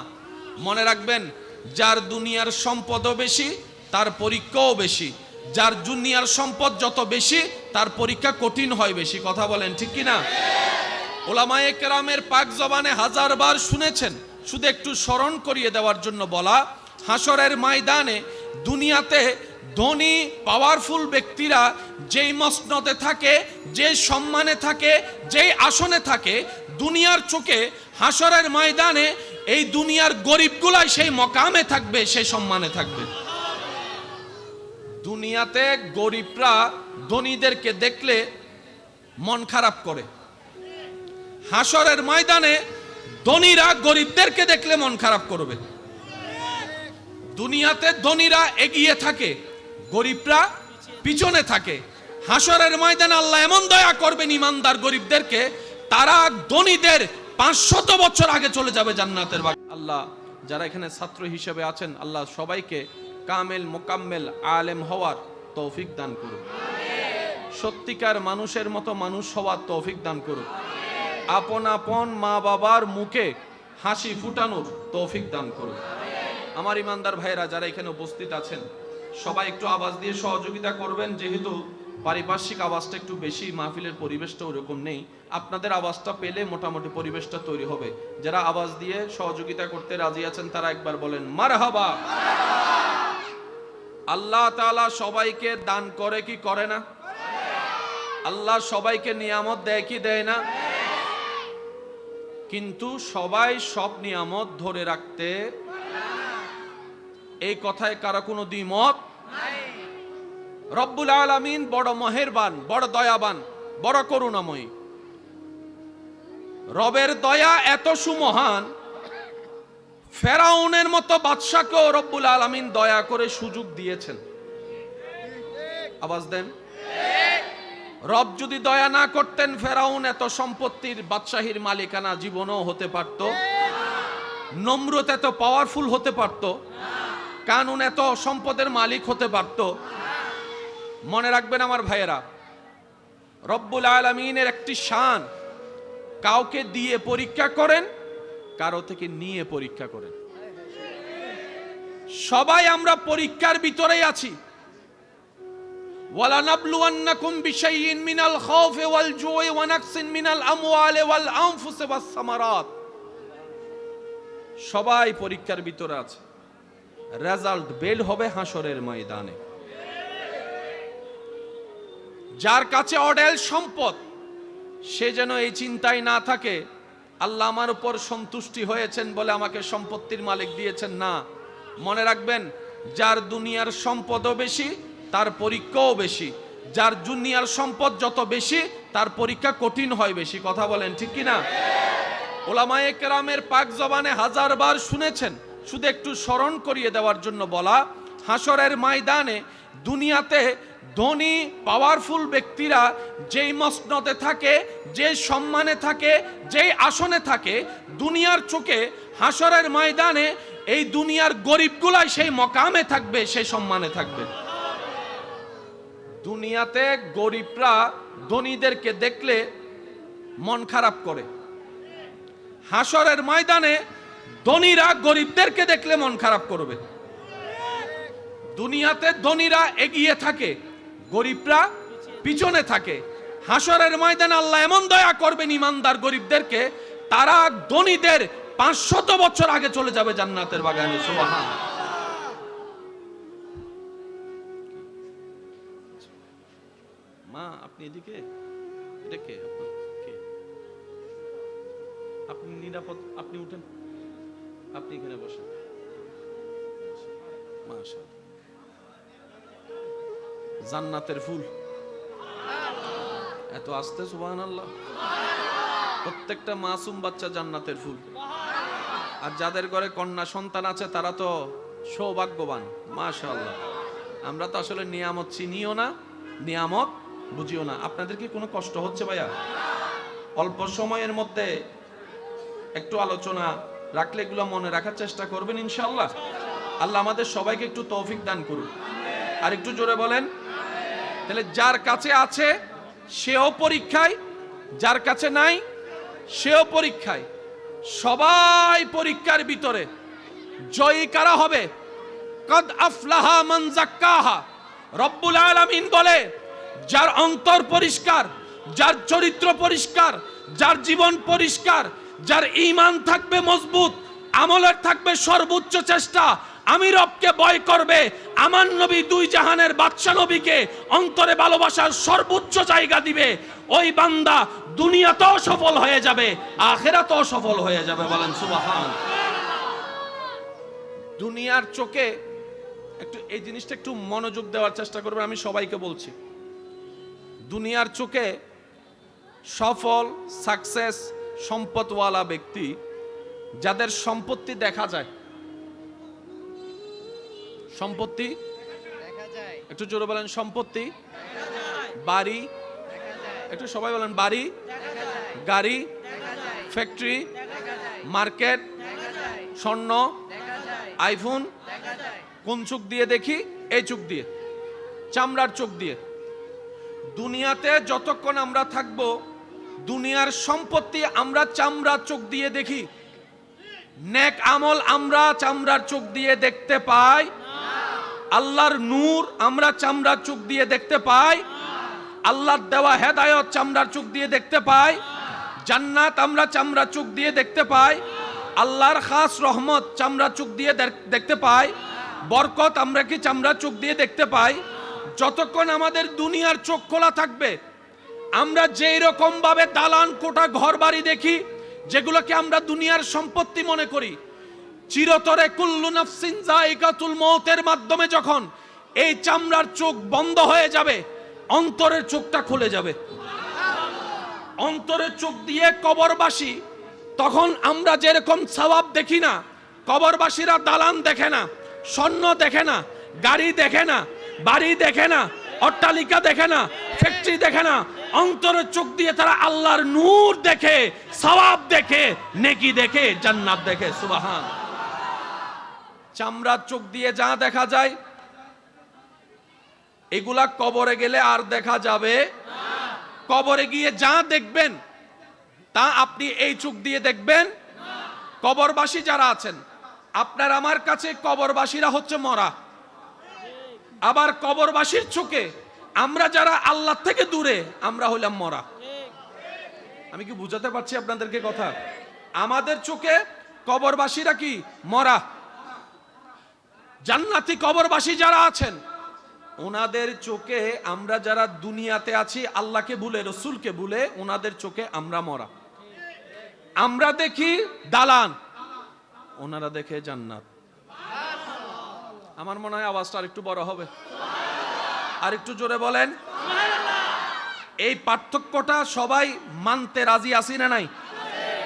মনে রাখবেন, যার দুনিয়ার সম্পদও বেশি তার পরীক্ষাও বেশি। যার দুনিয়ার সম্পদ যত বেশি তার পরীক্ষা কঠিন হয় বেশি। কথা বলেন ঠিক কি না? উলামায়ে কেরামের পাক জবানে হাজারবার শুনেছেন, শুধু একটু স্মরণ করিয়ে দেওয়ার জন্য বলা। হাসরের ময়দানে দুনিয়াতে ধনী পাওয়ারফুল ব্যক্তিরা যেই মসনদে থাকে, যে সম্মানে থাকে, যেই আসনে থাকে, দুনিয়ার চোখে হাসরের ময়দানে এই দুনিয়ার গরিবগুলাই সেই মকামে থাকবে, সেই সম্মানে থাকবে। দুনিয়াতে গরিবরা ধনীদেরকে দেখলে মন খারাপ করে, হাসরের ময়দানে ধনীরা গরিবদেরকে দেখলে মন খারাপ করবে। দুনিয়াতে ধনীরা এগিয়ে থাকে, গরিবরা পিছনে থাকে। হাসরের ময়দানে আল্লাহ এমন দয়া করবেন ইমানদার গরিবদেরকে, তারা ধনীদের 500 বছর আগে চলে যাবে জান্নাতের বাগানে। আল্লাহ যারা এখানে ছাত্র হিসেবে আছেন, আল্লাহ সবাইকে কামেল মোকাম্মেল আলেম হওয়ার তৌফিক দান করুন। সত্যিকার মানুষের মতো মানুষ হওয়ার তৌফিক দান করুন। আপন আপন মা বাবার মুখে হাসি ফুটানোর তৌফিক দান করুন। আমার ইমানদার ভাইরা যারা এখানে উপস্থিত আছেন, সবাই একটু আওয়াজ দিয়ে সহযোগিতা করবেন। যেহেতু পারিপার্শ্বিক আওয়াজটা একটু বেশি, মাহফিলের পরিবেশটা ওরকম নেই, আপনাদের আওয়াজটা পেলে মোটামুটি পরিবেশটা তৈরি হবে। যারা আওয়াজ দিয়ে সহযোগিতা করতে রাজি আছেন তারা একবার বলেন মারহাবা। আল্লাহ তাআলা সবাইকে দান করে কি করে না? আল্লাহ সবাইকে নিয়ামত দেয় কি দেয় না? কিন্তু সবাই সব নিয়ামত ধরে রাখতে, এই কথায় কারো কোনো দ্বিমত? রব্বুল আলামিন বড় মেহেরবান, বড় দয়াবান, বড় করুণাময়ী। রবের দয়া এত সুমহান, ফেরাউনের মতো বাদশাকেও রব্বুল আলামিন দয়া করে সুযোগ দিয়েছেন। আওয়াজ দেন। রব যদি দয়া না করতেন, ফেরাউন এত সম্পত্তির বাদশাহীর মালিকানা জীবনও হতে পারত, নমরুদ এত পাওয়ারফুল হতে পারত, কারুন এত সম্পদের মালিক হতে পারত। মনে রাখবেন আমার ভাইয়েরা, রব্বুল আলামিনের একটি শান, কাউকে দিয়ে পরীক্ষা করেন, কারো থেকে নিয়ে পরীক্ষা করেন। সবাই আমরা পরীক্ষার ভিতরেই আছি। ওয়ালানাবলুওয়ান্নাকুম বিশাইইন মিনাল খাউফি ওয়াল জুই ওয়া নাকসিন মিনাল আমওয়ালি ওয়াল আনফুসি ওয়াস সামারাত। সবাই পরীক্ষার ভিতরে আছে। রেজাল্ট বের হবে হাসরের ময়দানে। যার কাছে অঢেল সম্পদ, সে যেন এই চিন্তায় না থাকে আল্লাহ আমার উপর সন্তুষ্টি হয়েছেন বলে আমাকে সম্পত্তির মালিক দিয়েছেন, না। মনে রাখবেন, যার দুনিয়ার সম্পদও বেশি তার পরীক্ষাও বেশি। যার দুনিয়ার সম্পদ যত বেশি তার পরীক্ষা কঠিন হয় বেশি। কথা বলেন ঠিক কি না? ওলামায়ে কেরামের পাক জবানে হাজারবার শুনেছেন, শুধু একটু স্মরণ করিয়ে দেওয়ার জন্য বলা, হাসরের ময়দানে দুনিয়াতে ধনী পাওয়ারফুল ব্যক্তিরা যেই মসনদে থাকে, যে সম্মানে থাকে, যেই আসনে থাকে, দুনিয়ার চোখে হাসরের ময়দানে এই দুনিয়ার গরিবগুলাই সেই মকামে থাকবে, সেই সম্মানে থাকবে। দুনিয়াতে গরিবরা ধনীদেরকে দেখলে মন খারাপ করে, হাসরের ময়দানে ধনীরা গরিবদেরকে দেখলে মন খারাপ করবে। দুনিয়াতে ধনীরা এগিয়ে থাকে, গরিবরা পিছনে থাকে। হাসরের ময়দানে আল্লাহ এমন দয়া করবেন ইমানদার গরিবদেরকে, তারা ধনীদের 500 বছর আগে চলে যাবে জান্নাতের বাগানে। সুবহান। মা আপনি এদিকে, এটা কে? আপনি নিরাপদ, আপনি উঠেন, আপনি এখানে বসেন। মাশাআল্লাহ, জান্নাতের ফুল এত আস্তে, সুবহানাল্লাহ। প্রত্যেকটা মাসুম বাচ্চা জান্নাতের ফুল। আর যাদের ঘরে কন্যা সন্তান আছে তারা তো সৌভাগ্যবান, মাশাআল্লাহ। আমরা তো আসলে নিয়ামত চিনিও না, নিয়ামত বুঝিও না। আপনাদের কি কোনো কষ্ট হচ্ছে ভাইয়া? অল্প সময়ের মধ্যে একটু আলোচনা রাখলে এগুলো মনে রাখার চেষ্টা করবেন ইনশাআল্লাহ। আল্লাহ আমাদের সবাইকে একটু তৌফিক দান করুন। আর একটু জোরে বলেন। তাহলে যার কাছে আছে সেও পরীক্ষায়, যার কাছে নাই সেও পরীক্ষায়। সবাই পরীক্ষার ভিতরে। জয়ী কারা হবে? কদ আফলাহা মান যাক্কাহা। রব্বুল আলামিন বলে, যার অন্তর পরিষ্কার, যার চরিত্র পরিষ্কার, যার জীবন পরিষ্কার, যার ঈমান থাকবে মজবুত, আমলের থাকবে সর্বোচ্চ চেষ্টা, আমি রবকে ভয় করবে, আমার নবী দুই জাহানের বাদশা নবীকে অন্তরে ভালোবাসার সর্বোচ্চ জায়গা দিবে, ওই বান্দা দুনিয়াতেও সফল হয়ে যাবে, আখিরাতেও সফল হয়ে যাবে। বলেন সুবহান। দুনিয়ার চোখে একটু এই জিনিসটা একটু মনোযোগ দেওয়ার চেষ্টা করবেন, আমি সবাইকে বলছি। দুনিয়ার চোখে সফল, সাকসেস, সম্পদওয়ালা ব্যক্তি, যাদের সম্পত্তি দেখা যায়, সম্পত্তি দেখা যায়, একটু জোরে বলেন সম্পত্তি, বাড়ি, একটু সবাই বলেন বাড়ি, গাড়ি, ফ্যাক্টরি, মার্কেট, স্বর্ণ, আইফোন। কোন চোখ দিয়ে দেখি? এই চোখ দিয়ে, চামড়ার চোখ দিয়ে। দুনিয়াতে যতক্ষণ আমরা থাকব, দুনিয়ার সম্পত্তি আমরা চামড়ার চোখ দিয়ে দেখি, নেক আমল আমরা চামড়ার চোখ দিয়ে দেখতে পাই, আল্লাহর নূর আমরা চামড়ার চোখ দিয়ে দেখতে পাই, আল্লাহর দেওয়া হেদায়েত চামড়ার চোখ দিয়ে দেখতে পাই, জান্নাত আমরা চামড়ার চোখ দিয়ে দেখতে পাই, আল্লাহর খাস রহমত চামড়ার চোখ দিয়ে দেখতে পাই, বরকত আমরা কি চামড়ার চোখ দিয়ে দেখতে পাই। যতক্ষণ আমাদের দুনিয়ার চোখ খোলা থাকবে, আমরা যেই রকম ভাবে দালান কোঠা ঘর বাড়ি দেখি, যেগুলোকে আমরা দুনিয়ার সম্পত্তি মনে করি, চিরতরে কুল্লু নাফসিন যায়িকাতুল মউতের মাধ্যমে যখন এই চামড়ার চোখ বন্ধ হয়ে যাবে, অন্তরের চোখটা খুলে যাবে। অন্তরের চোখ দিয়ে কবরবাসী, তখন আমরা যেরকম সওয়াব দেখি না, কবরবাসীরা দালান দেখে না, স্বর্ণ দেখে না, গাড়ি দেখে না, বাড়ি দেখে না, অট্টালিকা দেখে না, ফ্যাক্টরি দেখে না, অন্তরের চোখ দিয়ে তারা আল্লাহর নূর দেখে, সওয়াব দেখে, নেকি দেখে, জান্নাত দেখে। সুবহান। চামড়ার চোখ দিয়ে যা দেখা যায়, এগুলা কবরে গেলে আর দেখা যাবে না। কবরে গিয়ে যা দেখবেন তা আপনি এই চোখ দিয়ে দেখবেন না। কবরবাসী যারা আছেন, আপনার আমার কাছে কবরবাসীরা হচ্ছে মরা। আবার কবরবাসীর চোখে আমরা যারা আল্লাহ থেকে দূরে, আমরা হইলাম মরা। আমি কি বুঝাতে পারছি আপনাদেরকে কথা? আমাদের চোখে কবরবাসীরা কি? মরা। জান্নাতি কবরবাসী যারা আছেন, ওনাদের চোখে আমরা যারা দুনিয়াতে আছি আল্লাহকে ভুলে, রসুলকে ভুলে, ওনাদের চোখে আমরা মরা। আমরা দেখি দালান, ওনারা দেখে জান্নাত। আমার মনে হয় আওয়াজটা আরেকটু বড় হবে, আরেকটু জোরে বলেন। এই পার্থক্যটা সবাই মানতে রাজি আছি না নাই?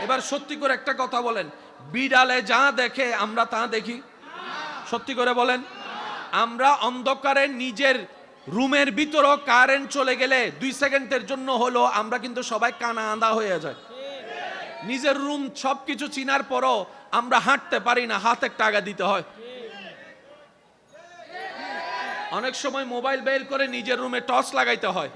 এবার সত্যি করে একটা কথা বলেন, বিড়ালে যা দেখে আমরা তা দেখি? সত্যি করে বলেন। আমরা অন্ধকারে নিজের রুমের ভিতরও কারেন্ট চলে গেলে 2 সেকেন্ডের জন্য হলো আমরা কিন্তু সবাই কানা আঁধা হয়ে যায়। নিজের রুম সবকিছু চিনার পরও আমরা হাঁটতে পারি না, হাতে টাকা দিতে হয়। অনেক সময় মোবাইল বের করে নিজের রুমে টর্চ লাগাইতে হয়,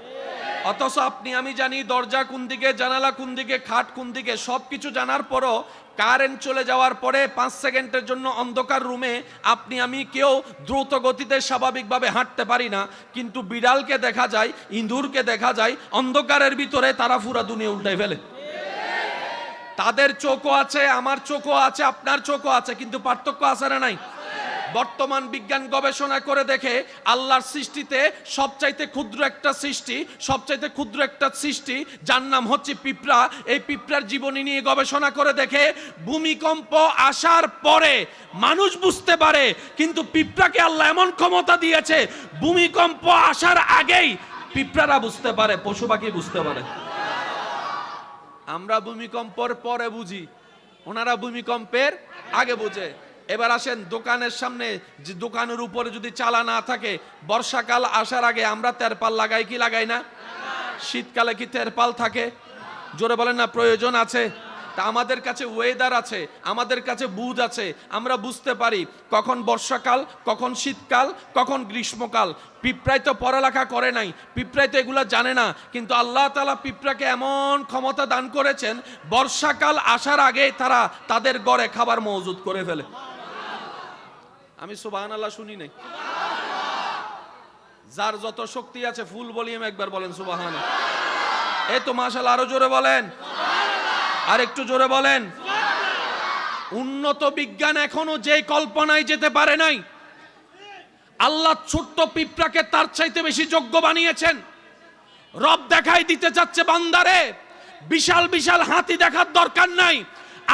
অথচ আপনি আমি জানি দরজা কোন দিকে, জানালা কোন দিকে, খাট কোন দিকে, সবকিছু জানার পরও কারেন্ট চলে যাওয়ার পরে 5 সেকেন্ডের জন্য অন্ধকার রুমে আপনি আমি কেউ দ্রুত গতিতে স্বাভাবিকভাবে হাঁটতে পারি না। কিন্তু বিড়ালকে দেখা যায়, ইঁদুরকে দেখা যায়, অন্ধকারের ভিতরে তারা পুরা দুনিয়া উল্টাই ফেলে। তাদের চোখও আছে, আমার চোখও আছে, আপনার চোখও আছে, কিন্তু পার্থক্য আছে না নাই? বর্তমান বিজ্ঞান গবেষণা করে দেখে আল্লাহর সৃষ্টিতে সবচাইতে ক্ষুদ্র একটা সৃষ্টি যার নাম হচ্ছে পিঁপড়া। এই পিঁপড়ার জীবনী নিয়ে গবেষণা করে দেখে ভূমিকম্প আসার পরে মানুষ বুঝতে পারে, কিন্তু পিঁপড়াকে আল্লাহ এমন ক্ষমতা দিয়েছে ভূমিকম্প আসার আগেই পিঁপড়ারা বুঝতে পারে, পশু পাখি বুঝতে পারে। আমরা ভূমিকম্পের পরে বুঝি, ওনারা ভূমিকম্পের আগে বুঝে। এবার আসেন, দোকানের সামনে যে দোকানের উপরে যদি চালা না থাকে, বর্ষাকাল আসার আগে আমরা তেরপাল লাগাই কি লাগাই না? শীতকালে কি তেরপাল থাকে? জোরে বলেন না, প্রয়োজন আছে। তা আমাদের কাছে ওয়েদার আছে, আমাদের কাছে বুঝ আছে, আমরা বুঝতে পারি কখন বর্ষাকাল, কখন শীতকাল, কখন গ্রীষ্মকাল। পিঁপড়াই তো পড়ালেখা করে নাই, পিঁপড়াই তো এগুলা জানে না, কিন্তু আল্লাহ তাআলা পিঁপড়াকে এমন ক্ষমতা দান করেছেন বর্ষাকাল আসার আগে তারা তাদের ঘরে খাবার মজুদ করে ফেলে। আমি সুবহানাল্লাহ শুনি নাই? যার যত শক্তি আছে ফুল ভলিউম একবার বলেন সুবহানাল্লাহ। এই তো মাশাআল্লাহ, আরো জোরে বলেন, আর একটু জোরে বলেন। উন্নত বিজ্ঞান এখনো যে কল্পনায় যেতে পারে নাই, আল্লাহ ছোট্ট পিঁপড়াকে তার চাইতে বেশি যোগ্য বানিয়েছেন। রব দেখাই দিতে চাচ্ছে বান্দারে, বিশাল বিশাল হাতি দেখার দরকার নাই,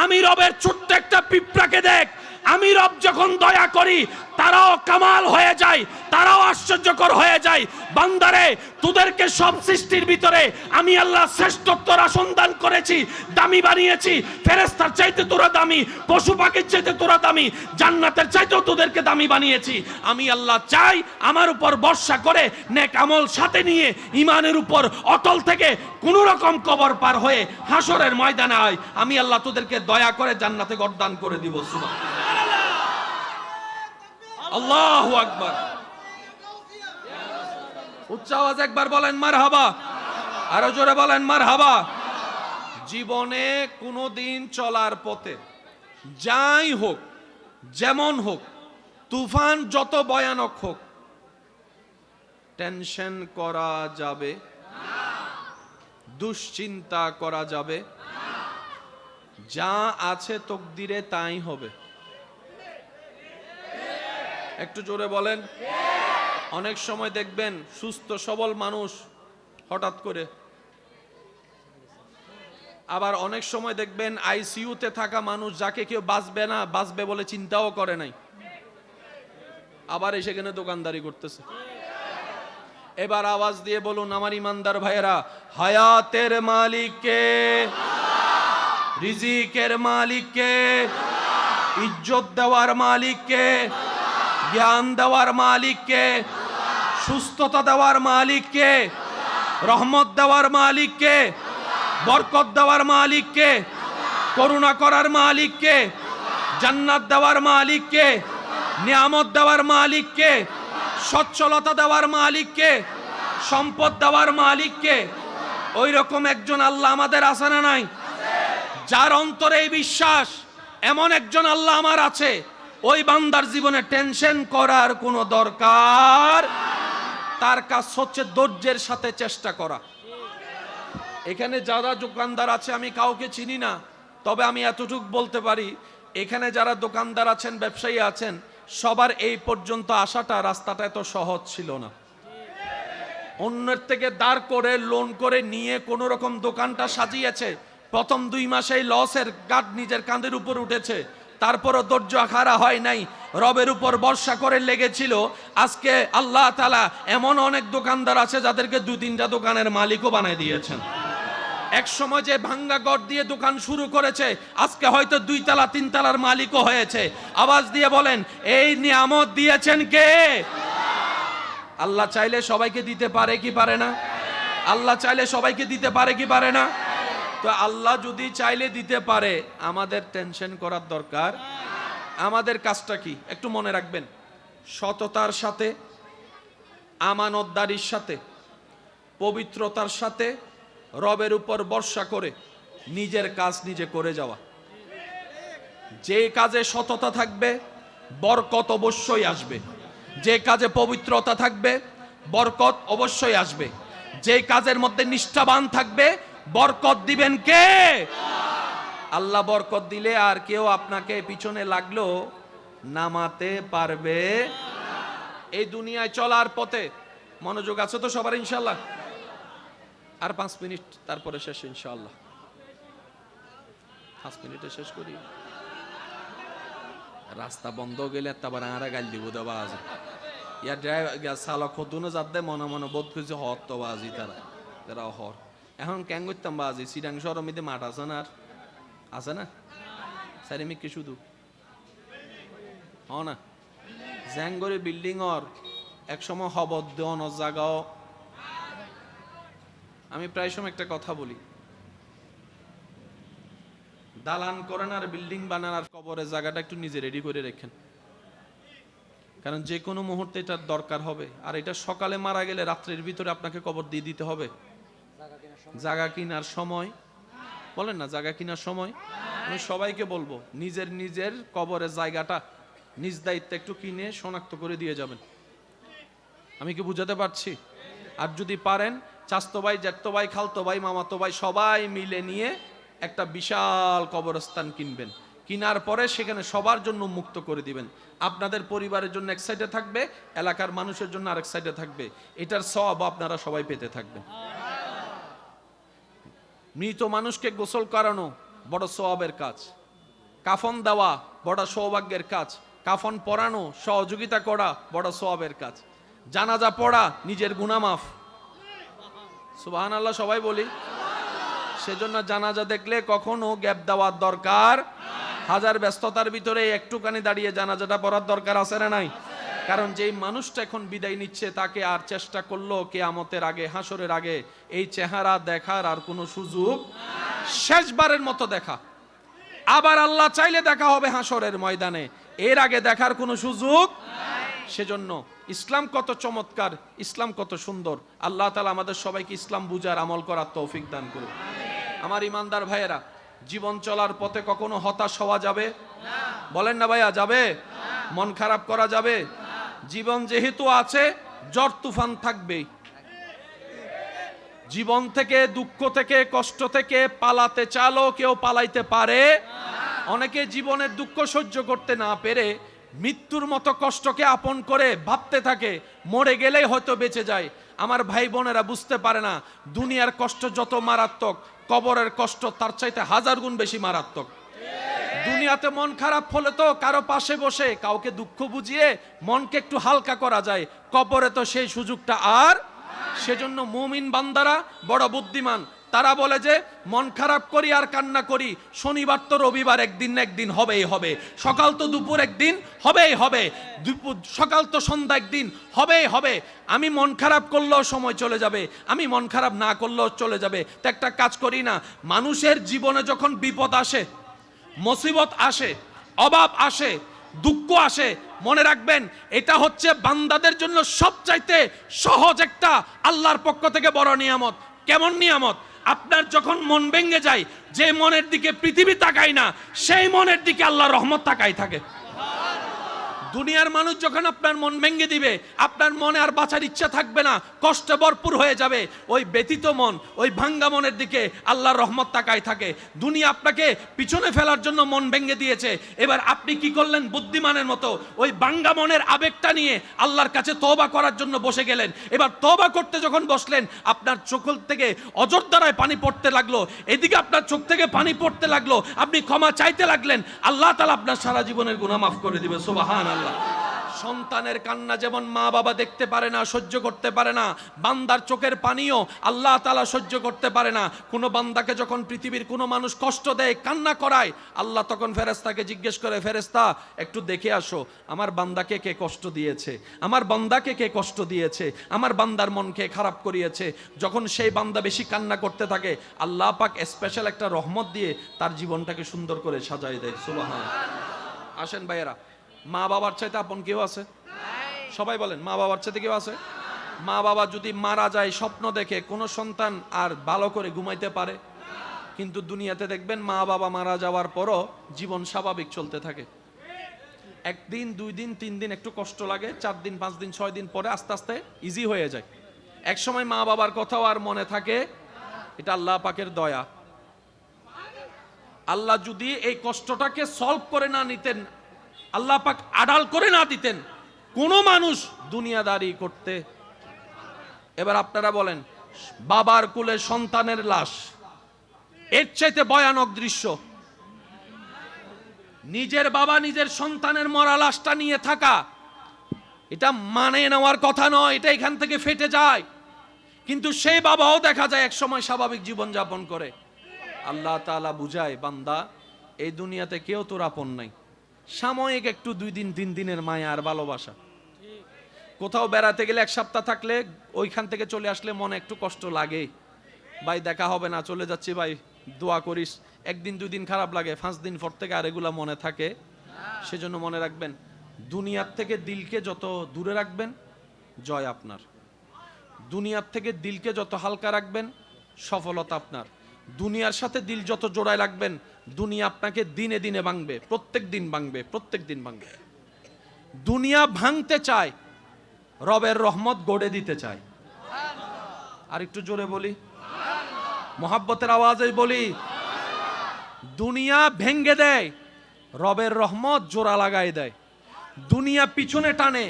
আমি রবের ছোট্ট একটা পিঁপড়াকে দেখ। আমি রব যখন দয়া করি তারাও কামাল হয়ে যায়, তারাও আশ্চর্যকর হয়ে যায়। বান্দারে, তোদেরকে সব সৃষ্টির ভিতরে আমি আল্লাহ শ্রেষ্ঠত্বর আসন দান করেছি, দামি বানিয়েছি। ফেরেশতার চাইতে তোরা দামি, পশু পাখির চাইতে তোরা দামি, জান্নাতের চাইতেও তোদেরকে দামি বানিয়েছি। আমি আল্লাহ চাই আমার উপর বর্ষা করে নেক আমল সাথে নিয়ে ইমানের উপর অটল থেকে কোন রকম কবর পার হয়ে হাসরের ময়দানে আয়, আমি আল্লাহ তোদেরকে দয়া করে জান্নাতে ঘর দান করে দিব। সুবহানাল্লাহ, আল্লাহু আকবার। উচ্চ আওয়াজ একবার বলেন মারহাবা, আরো জোরে বলেন মারহাবা। জীবনে কোনোদিন চলার পথে যাই হোক, যেমন হোক, তুফান যত ভয়ানক হোক, টেনশন করা যাবে না, দুশ্চিন্তা করা যাবে না। যা আছে তকদিরে তাই হবে। একটু জোরে বলেন। অনেক সময় দেখবেন সুস্থ সবল মানুষ হঠাৎ করে, আবার অনেক সময় দেখবেন আইসিইউতে থাকা মানুষ যাকে কেউ বাঁচবে না বাঁচবে বলে চিন্তাও করে নাই, আবার সেখানে দোকানদারি করতেছে। এবার আওয়াজ দিয়ে বলুন আমার ইমানদার ভাইয়েরা, হায়াতের মালিক কে? রিজিকের মালিক কে? ইজ্জত দেওয়ার মালিক কে? জ্ঞান দেওয়ার মালিক কে? সুস্থতা দেওয়ার মালিক কে? রহমত দেওয়ার মালিক কে? বরকত দেওয়ার মালিক কে? করুণা করার মালিক কে? জান্নাত দেওয়ার মালিক কে? নিয়ামত দেওয়ার মালিক কে? সচ্ছলতা দেওয়ার মালিক কে? সম্পদ দেওয়ার মালিক কে? ওই রকম একজন আল্লাহ আমাদের আছে না নাই? যার অন্তরে এই বিশ্বাস এমন একজন আল্লাহ আমার আছে, ওই বান্দার জীবনে টেনশন করার কোনো দরকার। তার কাজ হচ্ছে ধৈর্যের সাথে চেষ্টা করা। এখানে যারা দোকানদার আছে আমি কাউকে চিনি না, তবে আমি এতটুকু বলতে পারি, এখানে যারা দোকানদার আছেন, ব্যবসায়ী আছেন, সবার এই পর্যন্ত আসাটা রাস্তাটা এত সহজ ছিল না। অন্যের থেকে দাঁড় করে লোন করে নিয়ে কোন রকম দোকানটা সাজিয়েছে। প্রথম 2 মাসেই লসের গাঁট নিজের কাঁধের উপর উঠেছে, তারপরও ধৈর্য হারা হয় নাই, রবের উপর ভরসা করে লেগেছিল। আজকে আল্লাহ তাআলা এমন অনেক দোকানদার আছে যাদেরকে 2-3টা দোকানের মালিকও বানাই দিয়েছেন। এক সময় যে ভাঙ্গা ঘর দিয়ে দোকান শুরু করেছে আজকে হয়তো 2 তলা 3 তলার মালিকও হয়েছে। আওয়াজ দিয়ে বলেন এই নিয়ামত দিয়েছেন কে? আল্লাহ চাইলে সবাইকে দিতে পারে কি পারে না? আল্লাহ চাইলে সবাইকে দিতে পারে কি পারে না? তো আল্লাহ যদি চাইলে দিতে পারে, আমাদের টেনশন করার দরকার। আমাদের কাজটা কি একটু মনে রাখবেন, সততার সাথে, আমানতদারির সাথে, পবিত্রতার সাথে রবের উপর ভরসা করে নিজের কাজ নিজে করে যাওয়া। যে কাজে সততা থাকবে বরকত অবশ্যই আসবে, যে কাজে পবিত্রতা থাকবে বরকত অবশ্যই আসবে, যে কাজের মধ্যে নিষ্ঠাবান থাকবে বরকত দিবেন কে? আল্লাহ বরকত দিলে আর কেউ আপনাকে পিছনে লাগলো নামাতে পারবে। এই দুনিয়ায় চলার পথে মনোযোগ আছে তো সবার ইনশাআল্লাহ? আর 5 মিনিট তারপরে শেষ ইনশাআল্লাহ। 5 মিনিটে শেষ করি। রাস্তা বন্ধ গেলে তারপর আরা গাল দিব দেওয়া আছে ইয়ার ড্রাইভার চালক হতুন যাতে মনে মনে বোধ করছে হর তো বাজি তারা হর এখন ক্যাং করতাম বাজি সিডাং সরমিতে মাঠ আছে না? আর আছে না সারিমিককে শুধু হ না জ্যাঙ্গরে বিল্ডিং অর এক সময় হবদ্দ অন জাগাও। আমি প্রায় সময় একটা কথা বলি, দালান করেন আর বিল্ডিং বানান আর কবরের জায়গাটা একটু নিজে রেডি করে রাখেন, কারণ যে কোনো মুহূর্তে এটার দরকার হবে। আর এটা সকালে মারা গেলে রাত্রের ভিতরে আপনাকে কবর দিয়ে দিতে হবে। জায়গা কিনার সময় বলেন না, জায়গা কিনার সময় আমি সবাইকে বলবো নিজের কবরের জায়গাটা নিজ দায়িত্বে একটু কিনে শনাক্ত করে দিয়ে যাবেন। আমি কি বুঝাতে পারছি? আর যদি পারেন চাচতো ভাই, জ্যাঠতো ভাই, খালতো ভাই, মামাতো ভাই সবাই মিলে নিয়ে একটা বিশাল কবরস্থান কিনবেন। কিনার পরে সেখানে সবার জন্য মুক্ত করে দিবেন। আপনাদের পরিবারের জন্য এক সাইডে থাকবে, এলাকার মানুষের জন্য আরেক সাইডে থাকবে। এটার সওয়াব আপনারা সবাই পেতে থাকবেন। মৃত মানুষকে গোসল করানো বড় সওয়াবের কাজ, কাফন দেওয়া বড় সৌভাগ্যের কাজ, কাফন পরানো সহযোগিতা করা বড় সওয়াবের কাজ, জানাজা পড়া নিজের গুনাহ মাফ। সুবহানাল্লাহ সবাই বলি। সেজন্য জানাজা দেখলে কখনো গ্যাপ দেওয়ার দরকার, হাজার ব্যস্ততার ভিতরে একটুখানি দাঁড়িয়ে জানাজাটা পড়ার দরকার আছে না নাই? কারণ যেই মানুষটা এখন বিদায় নিচ্ছে তাকে আর চেষ্টা করলো কিয়ামতের আগে, হাসরের আগে এই চেহারা দেখার আর কোনো সুযোগ, শেষবারের মতো দেখা। আবার আল্লাহ চাইলে দেখা হবে হাসরের ময়দানে, এর আগে দেখার কোনো সুযোগ। সেজন্য ইসলাম কত চমৎকার, ইসলাম কত সুন্দর। আল্লাহ তাআলা আমাদের সবাইকে ইসলাম বুঝার আমল করার তৌফিক দান করুন। আমার ইমানদার ভাইয়েরা, জীবন চলার পথে কখনো হতাশ হওয়া যাবে না। বলেন না ভাইয়া, যাবে? মন খারাপ করা যাবে? জীবন যেহেতু আছে ঝড় তুফান থাকবেই। জীবন থেকে, দুঃখ থেকে, কষ্ট থেকে পালাতে চালো কেউ পালাইতে পারে। অনেকে জীবনের দুঃখ সহ্য করতে না পেরে মৃত্যুর মতো কষ্টকে আপন করে ভাবতে থাকে মরে গেলেই হয়তো বেঁচে যায়। আমার ভাই বোনেরা বুঝতে পারে না দুনিয়ার কষ্ট যত মারাত্মক, কবরের কষ্ট তার চাইতে 1000 গুণ বেশি মারাত্মক। দুনিয়াতে মন খারাপ হলে তো কারো পাশে বসে কাউকে দুঃখ বুঝিয়ে মনকে একটু হালকা করা যায়, কবরে তো সেই সুযোগটা আর। সেজন্য মুমিন বান্দারা বড় বুদ্ধিমান। তারা বলে যে মন খারাপ করি আর কান্না করি, শনিবার তো রবিবার একদিন না একদিন হবেই হবে, সকাল তো দুপুর একদিন হবেই হবে, দুপুর সকাল তো সন্ধ্যা একদিন হবেই হবে। আমি মন খারাপ করলেও সময় চলে যাবে, আমি মন খারাপ না করলেও চলে যাবে। তো একটা কাজ করি না, মানুষের জীবনে যখন বিপদ আসে, মুসিবত আসে, অভাব আসে, দুঃখ আসে, মনে রাখবেন এটা হচ্ছে বান্দাদের জন্য সবচাইতে সহজ একটা আল্লাহর পক্ষ থেকে বড় নিয়ামত। কেমন নিয়ামত? আপনার যখন মন ভেঙে যায়, যে মনের দিকে পৃথিবী তাকায় না সেই মনের দিকে আল্লাহর রহমত তাকায় থাকে। দুনিয়ার মানুষ যখন আপনার মন ভেঙে দিবে, আপনার মনে আর বাঁচার ইচ্ছা থাকবে না, কষ্টে ভরপুর হয়ে যাবে। ওই ব্যথিত মন, ওই ভাঙ্গা মনের দিকে আল্লাহর রহমত তাকায় থাকে। দুনিয়া আপনাকে পিছনে ফেলার জন্য মন ভেঙে দিয়েছে, এবার আপনি কি করলেন? বুদ্ধিমানের মতো ওই ভাঙ্গা মনের আবেগটা নিয়ে আল্লাহর কাছে তওবা করার জন্য বসে গেলেন। এবার তওবা করতে যখন বসলেন, আপনার চোখ থেকে অজরধারায় পানি পড়তে লাগলো, এদিকে আপনার চোখ থেকে পানি পড়তে লাগলো, আপনি ক্ষমা চাইতে লাগলেন। আল্লাহ তাআলা আপনার সারা জীবনের গুনাহ মাফ করে দিবে। সুবহানাল্লাহ। সন্তানের কান্না যেমন মা বাবা দেখতে পারে না, সহ্য করতে পারে না, বান্দার চোখের পানিও আল্লাহ তাআলা সহ্য করতে পারে না। কোনো বান্দাকে যখন পৃথিবীর কোনো মানুষ কষ্ট দেয়, কান্না করায়, আল্লাহ তখন ফেরেশতাকে জিজ্ঞেস করে, ফেরেশতা একটু দেখে আসো আমার বান্দাকে কে কষ্ট দিয়েছে, আমার বান্দাকে কে কষ্ট দিয়েছে, আমার বান্দার মনকে খারাপ করিয়েছে। যখন সেই বান্দা বেশি কান্না করতে থাকে, আল্লাহ পাক স্পেশাল একটা রহমত দিয়ে তার জীবনটাকে সুন্দর করে সাজায় দেয়। সুবহানাল্লাহ। আসেন ভাইয়েরা, মা বাবার চাইতে আপন কেউ আছে? সবাই বলেন, মা বাবার চাইতে কেউ আছে? মা বাবা যদি মারা যায়, স্বপ্ন দেখে কোনো সন্তান আর ভালো করে ঘুমাইতে পারে? কিন্তু দুনিয়াতে দেখবেন মা বাবা মারা যাওয়ার পরও জীবন স্বাভাবিক চলতে থাকে। একদিন, 2 দিন, 3 দিন একটু কষ্ট লাগে, 4 দিন, 5 দিন, 6 দিন পরে আস্তে আস্তে ইজি হয়ে যায়। এক সময় মা বাবার কথাও আর মনে থাকে। এটা আল্লাহ পাকের দয়া। আল্লাহ যদি এই কষ্টটাকে সলভ করে না নিতেন, আল্লাহ পাক আড়াল করে না দিতেন, কোন মানুষ দুনিয়াদারি করতে। এবার আপনারা বলেন, বাবার কোলে সন্তানের লাশ, এর চাইতে ভয়ানক দৃশ্য? নিজের বাবা নিজের সন্তানের মরা লাশটা নিয়ে থাকা, এটা মানে নেওয়ার কথা নয়, এটা এখান থেকে ফেটে যায়। কিন্তু সেই বাবাও দেখা যায় এক সময় স্বাভাবিক জীবন যাপন করে। আল্লাহ তাআলা বুঝায়, বান্দা এই দুনিয়াতে কেউ তোর আপন নাই, সাময়িক একটু 2 দিন 3 দিনের মায়া আর ভালোবাসা। কোথাও বেড়াতে গেলে 1 সপ্তাহ থাকলে ওইখান থেকে চলে আসলে মনে একটু কষ্ট লাগে, ভাই দেখা হবে না, চলে যাচ্ছি ভাই, দোয়া করিস। 1 দিন 2 দিন খারাপ লাগে, 5 দিন পর থেকে আর এগুলা মনে থাকে। সেজন্য মনে রাখবেন, দুনিয়ার থেকে দিলকে যত দূরে রাখবেন, জয় আপনার। দুনিয়ার থেকে দিলকে যত হালকা রাখবেন, সফলতা আপনার। দুনিয়ার সাথে দিল যত জোড়ায় রাখবেন, দুনিয়া আপনাকে দিনে দিনে ভাঙবে, প্রত্যেক দিন ভাঙবে, প্রত্যেক দিন ভাঙবে। দুনিয়া ভাঙতে চায়, রবের রহমত গড়ে দিতে চায়। আর একটু জোরে বলি, মোহাব্বতের আওয়াজে বলি, দুনিয়া ভেঙ্গে দেয়, রবের রহমত জোড়া লাগাই দেয়। দুনিয়া পিছনে টানে,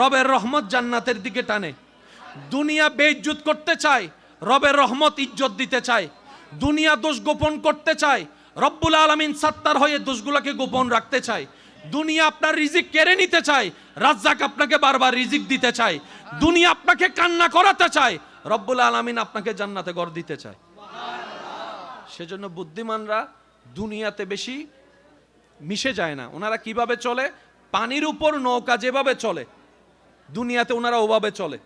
রবের রহমত জান্নাতের দিকে টানে। দুনিয়া বেইজ্জত করতে চায়, রবের রহমত ইজ্জত দিতে চায়। দুনিয়া দোষ গোপন করতে চায়, রব্বুল আলামিন সাত্তার হয়ে দোষগুলোকে গোপন রাখতে চায়। দুনিয়া আপনার রিজিক কেড়ে নিতে চায়, রাজ্জাক আপনাকে বারবার রিজিক দিতে চায়। দুনিয়া আপনাকে কান্না করাতে চায়, রব্বুল আলামিন আপনাকে জান্নাতে ঘর দিতে চায়। সেজন্য বুদ্ধিমানরা দুনিয়াতে বেশি মিশে যায় না। ওনারা কিভাবে চলে? পানির উপর নৌকা যেভাবে চলে, দুনিয়াতে ওনারা ওভাবে চলে।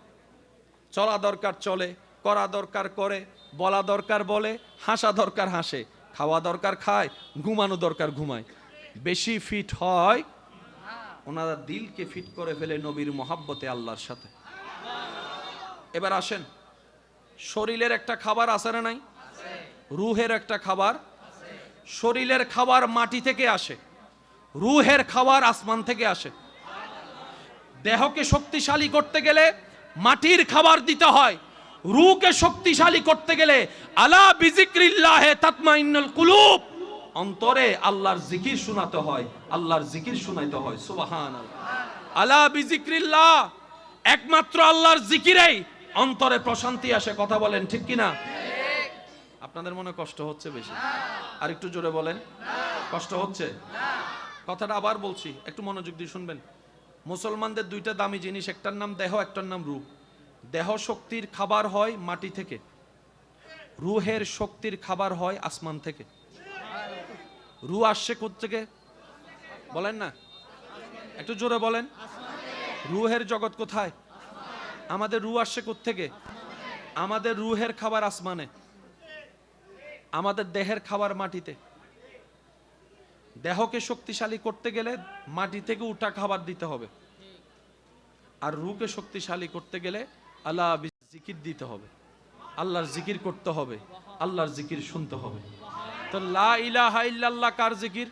চলা দরকার চলে, করা দরকার করে, বলা দরকার বলে, হাসা দরকার হাসে, খাওয়া দরকার খায়, ঘুমানো দরকার ঘুমায়। বেশি ফিট হয় ওনারা দিলকে ফিট করে ফেলে নবীর মহাব্বতে, আল্লাহর সাথে। এবার আসেন, শরীরের একটা খাবার আছে না নাই? রুহের একটা খাবার। শরীরের খাবার মাটি থেকে আসে, রুহের খাবার আসমান থেকে আসে। দেহকে শক্তিশালী করতে গেলে মাটির খাবার দিতে হয়, রূহকে শক্তিশালী করতে গেলে আলা বিজিক্রিল্লাহে তাতমাইন্নুল কুলুব, অন্তরে আল্লাহর জিকির শোনাতে হয়, আল্লাহর জিকির শোনাইতে হয়। সুবহানাল্লাহ। আলা বিজিক্রিল্লাহ, একমাত্র আল্লাহর জিকিরেই অন্তরে প্রশান্তি আসে। কথা বলেন ঠিক কিনা? আপনাদের মনে কষ্ট হচ্ছে বেশি? আর একটু জোরে বলেন, কষ্ট হচ্ছে? কথাটা আবার বলছি, একটু মনোযোগ দিয়ে শুনবেন। মুসলমানদের 2টা দামি জিনিস, একটার নাম দেহ, একটার নাম রূহ। দেহ শক্তির খাবার হয় মাটি থেকে, রুহের শক্তির খাবার হয় আসমান থেকে। রূহ আসছে কোত্থেকে বলেন না, একটু জোরে বলেন। রুহের জগৎ কোথায়? আমাদের রূহ আসছে কোত্থেকে? আমাদের রুহের খাবার আসমানে, আমাদের দেহের খাবার মাটিতে। দেহকে শক্তিশালী করতে গেলে মাটি থেকে উঠা খাবার দিতে হবে, আর রূহকে শক্তিশালী করতে গেলে আল্লাহ জিকির দিতে হবে, আল্লাহর জিকির করতে হবে, আল্লাহর জিকির শুনতে হবে। তো লা ইলাহা ইল্লাল্লাহ কার জিকির?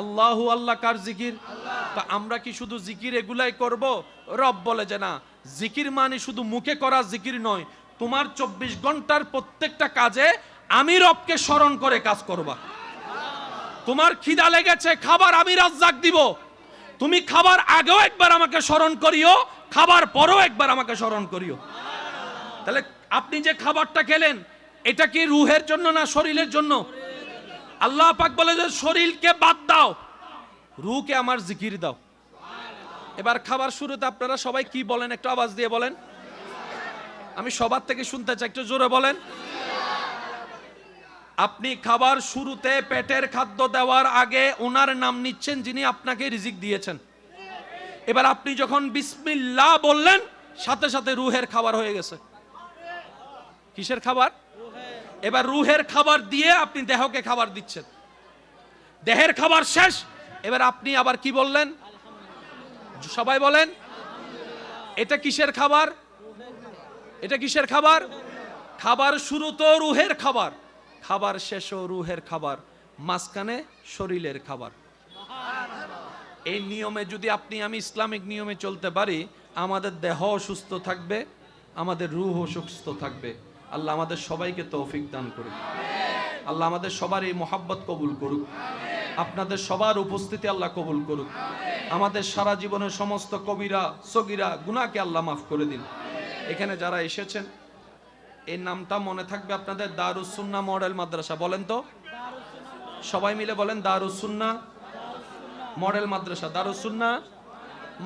আল্লাহু আল্লাহ কার জিকির? তা আমরা কি শুধু জিকির এগুলাই করব? রব বলে যে না, জিকির মানে শুধু মুখে করা জিকির নয়, তোমার 24 ঘন্টার প্রত্যেকটা কাজে আমি রবকে স্মরণ করে কাজ করবা। তোমার খিদা লেগেছে, খাবার আমি রাজ্জাক দিব, তুমি খাবার আগেও একবার আমাকে স্মরণ করিও, খাবার পরেও একবার আমাকে স্মরণ করিও। তাহলে আপনি যে খাবারটা খেলেন, এটা কি রুহের জন্য না শরীরের জন্য? আল্লাহ পাক বলে যে শরীরকে বাদ দাও, রুহকে আমার জিকির দাও। এবার খাবার শুরুতে আপনারা সবাই কি বলেন, একটু আওয়াজ দিয়ে বলেন। আমি সবার থেকে শুনতে চাই, একটু জোরে বলেন। আপনি খাবার শুরুতে পেটের খাদ্য দেওয়ার আগে ওনার নাম নিচ্ছেন যিনি আপনাকে রিজিক দিয়েছেন। এবার আপনি যখন বিসমিল্লাহ বললেন, সাথে সাথে রুহের খাবার হয়ে গেছে। কিসের খাবার? এবার রুহের খাবার দিয়ে আপনি দেহকে খাবার দিচ্ছেন। দেহের খাবার শেষ, এবার আপনি আবার কি বললেন? সবাই বলেন, এটা কিসের খাবার? এটা কিসের খাবার? খাবার শুরু তো রুহের খাবার, খাবার শেষও রুহের খাবার, মাঝখানে শরীরের খাবার। এই নিয়মে যদি আপনি আমি ইসলামিক নিয়মে চলতে পারি, আমাদের দেহ সুস্থ থাকবে, আমাদের রুহ সুস্থ থাকবে। আল্লাহ আমাদের সবাইকে তৌফিক দান করুক। আল্লাহ আমাদের সবার এই মোহাব্বত কবুল করুক। আপনাদের সবার উপস্থিতি আল্লাহ কবুল করুক। আমাদের সারা জীবনের সমস্ত কবিরা সগীরা গুনাহকে আল্লাহ মাফ করে দিন। এখানে যারা এসেছেন, এই নামটা মনে থাকবে আপনাদের, দারুস সুন্নাহ মডেল মাদ্রাসা। বলেন তো সবাই মিলে বলেন, দারুস সুন্নাহ মডেল মাদ্রাসা। দারুস সুন্নাহ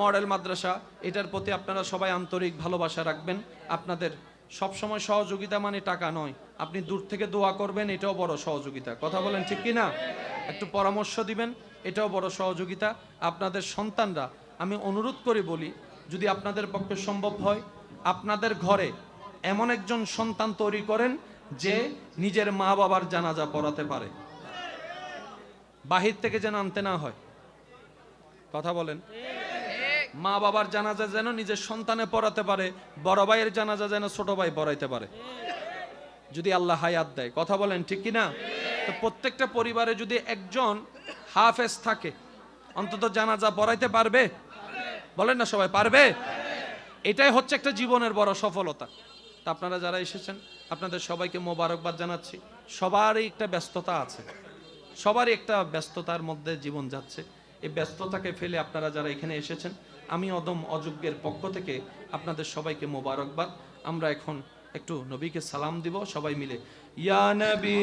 মডেল মাদ্রাসা, এটার প্রতি আপনারা সবাই আন্তরিক ভালোবাসা রাখবেন। আপনাদের সব সময় সহযোগিতা মানে টাকা নয়, আপনি দূর থেকে দোয়া করবেন, এটাও বড় সহযোগিতা। কথা বলেন ঠিক কি না? একটু পরামর্শ দিবেন, এটাও বড় সহযোগিতা। আপনাদের সন্তানরা, আমি অনুরোধ করে বলি, যদি আপনাদের পক্ষে সম্ভব হয়, আপনাদের ঘরে এমন একজন সন্তান তৈরি করেন যে নিজের মা বাবার জানাজা পড়াতে পারে, বাহির থেকে যেন আনতে না হয়। কথা বলেন। মা বাবার জানাজা যেন নিজের সন্তানে পড়াতে পারে, বড় ভাইয়ের জানাজা যেন ছোট ভাই পড়াইতে পারে, যদি আল্লাহ হায়াত দেয়। কথা বলেন ঠিক কি না? তো প্রত্যেকটা পরিবারে যদি একজন হাফেজ থাকে, অন্তত জানাজা পড়াইতে পারবে। বলেন না সবাই, পারবে? এটাই হচ্ছে একটা জীবনের বড় সফলতা। তা আপনারা যারা এসেছেন, আপনাদের সবাইকে মোবারকবাদ জানাচ্ছি। সবারই একটা ব্যস্ততা আছে, সবারই একটা ব্যস্ততার মধ্যে জীবন যাচ্ছে। এই ব্যস্ততাকে ফেলে আপনারা যারা এখানে এসেছেন, আমি অদম অযোগ্যের পক্ষ থেকে আপনাদের সবাইকে মোবারকবাদ। আমরা এখন একটু নবীকে সালাম দিব সবাই মিলে। ইয়া নবী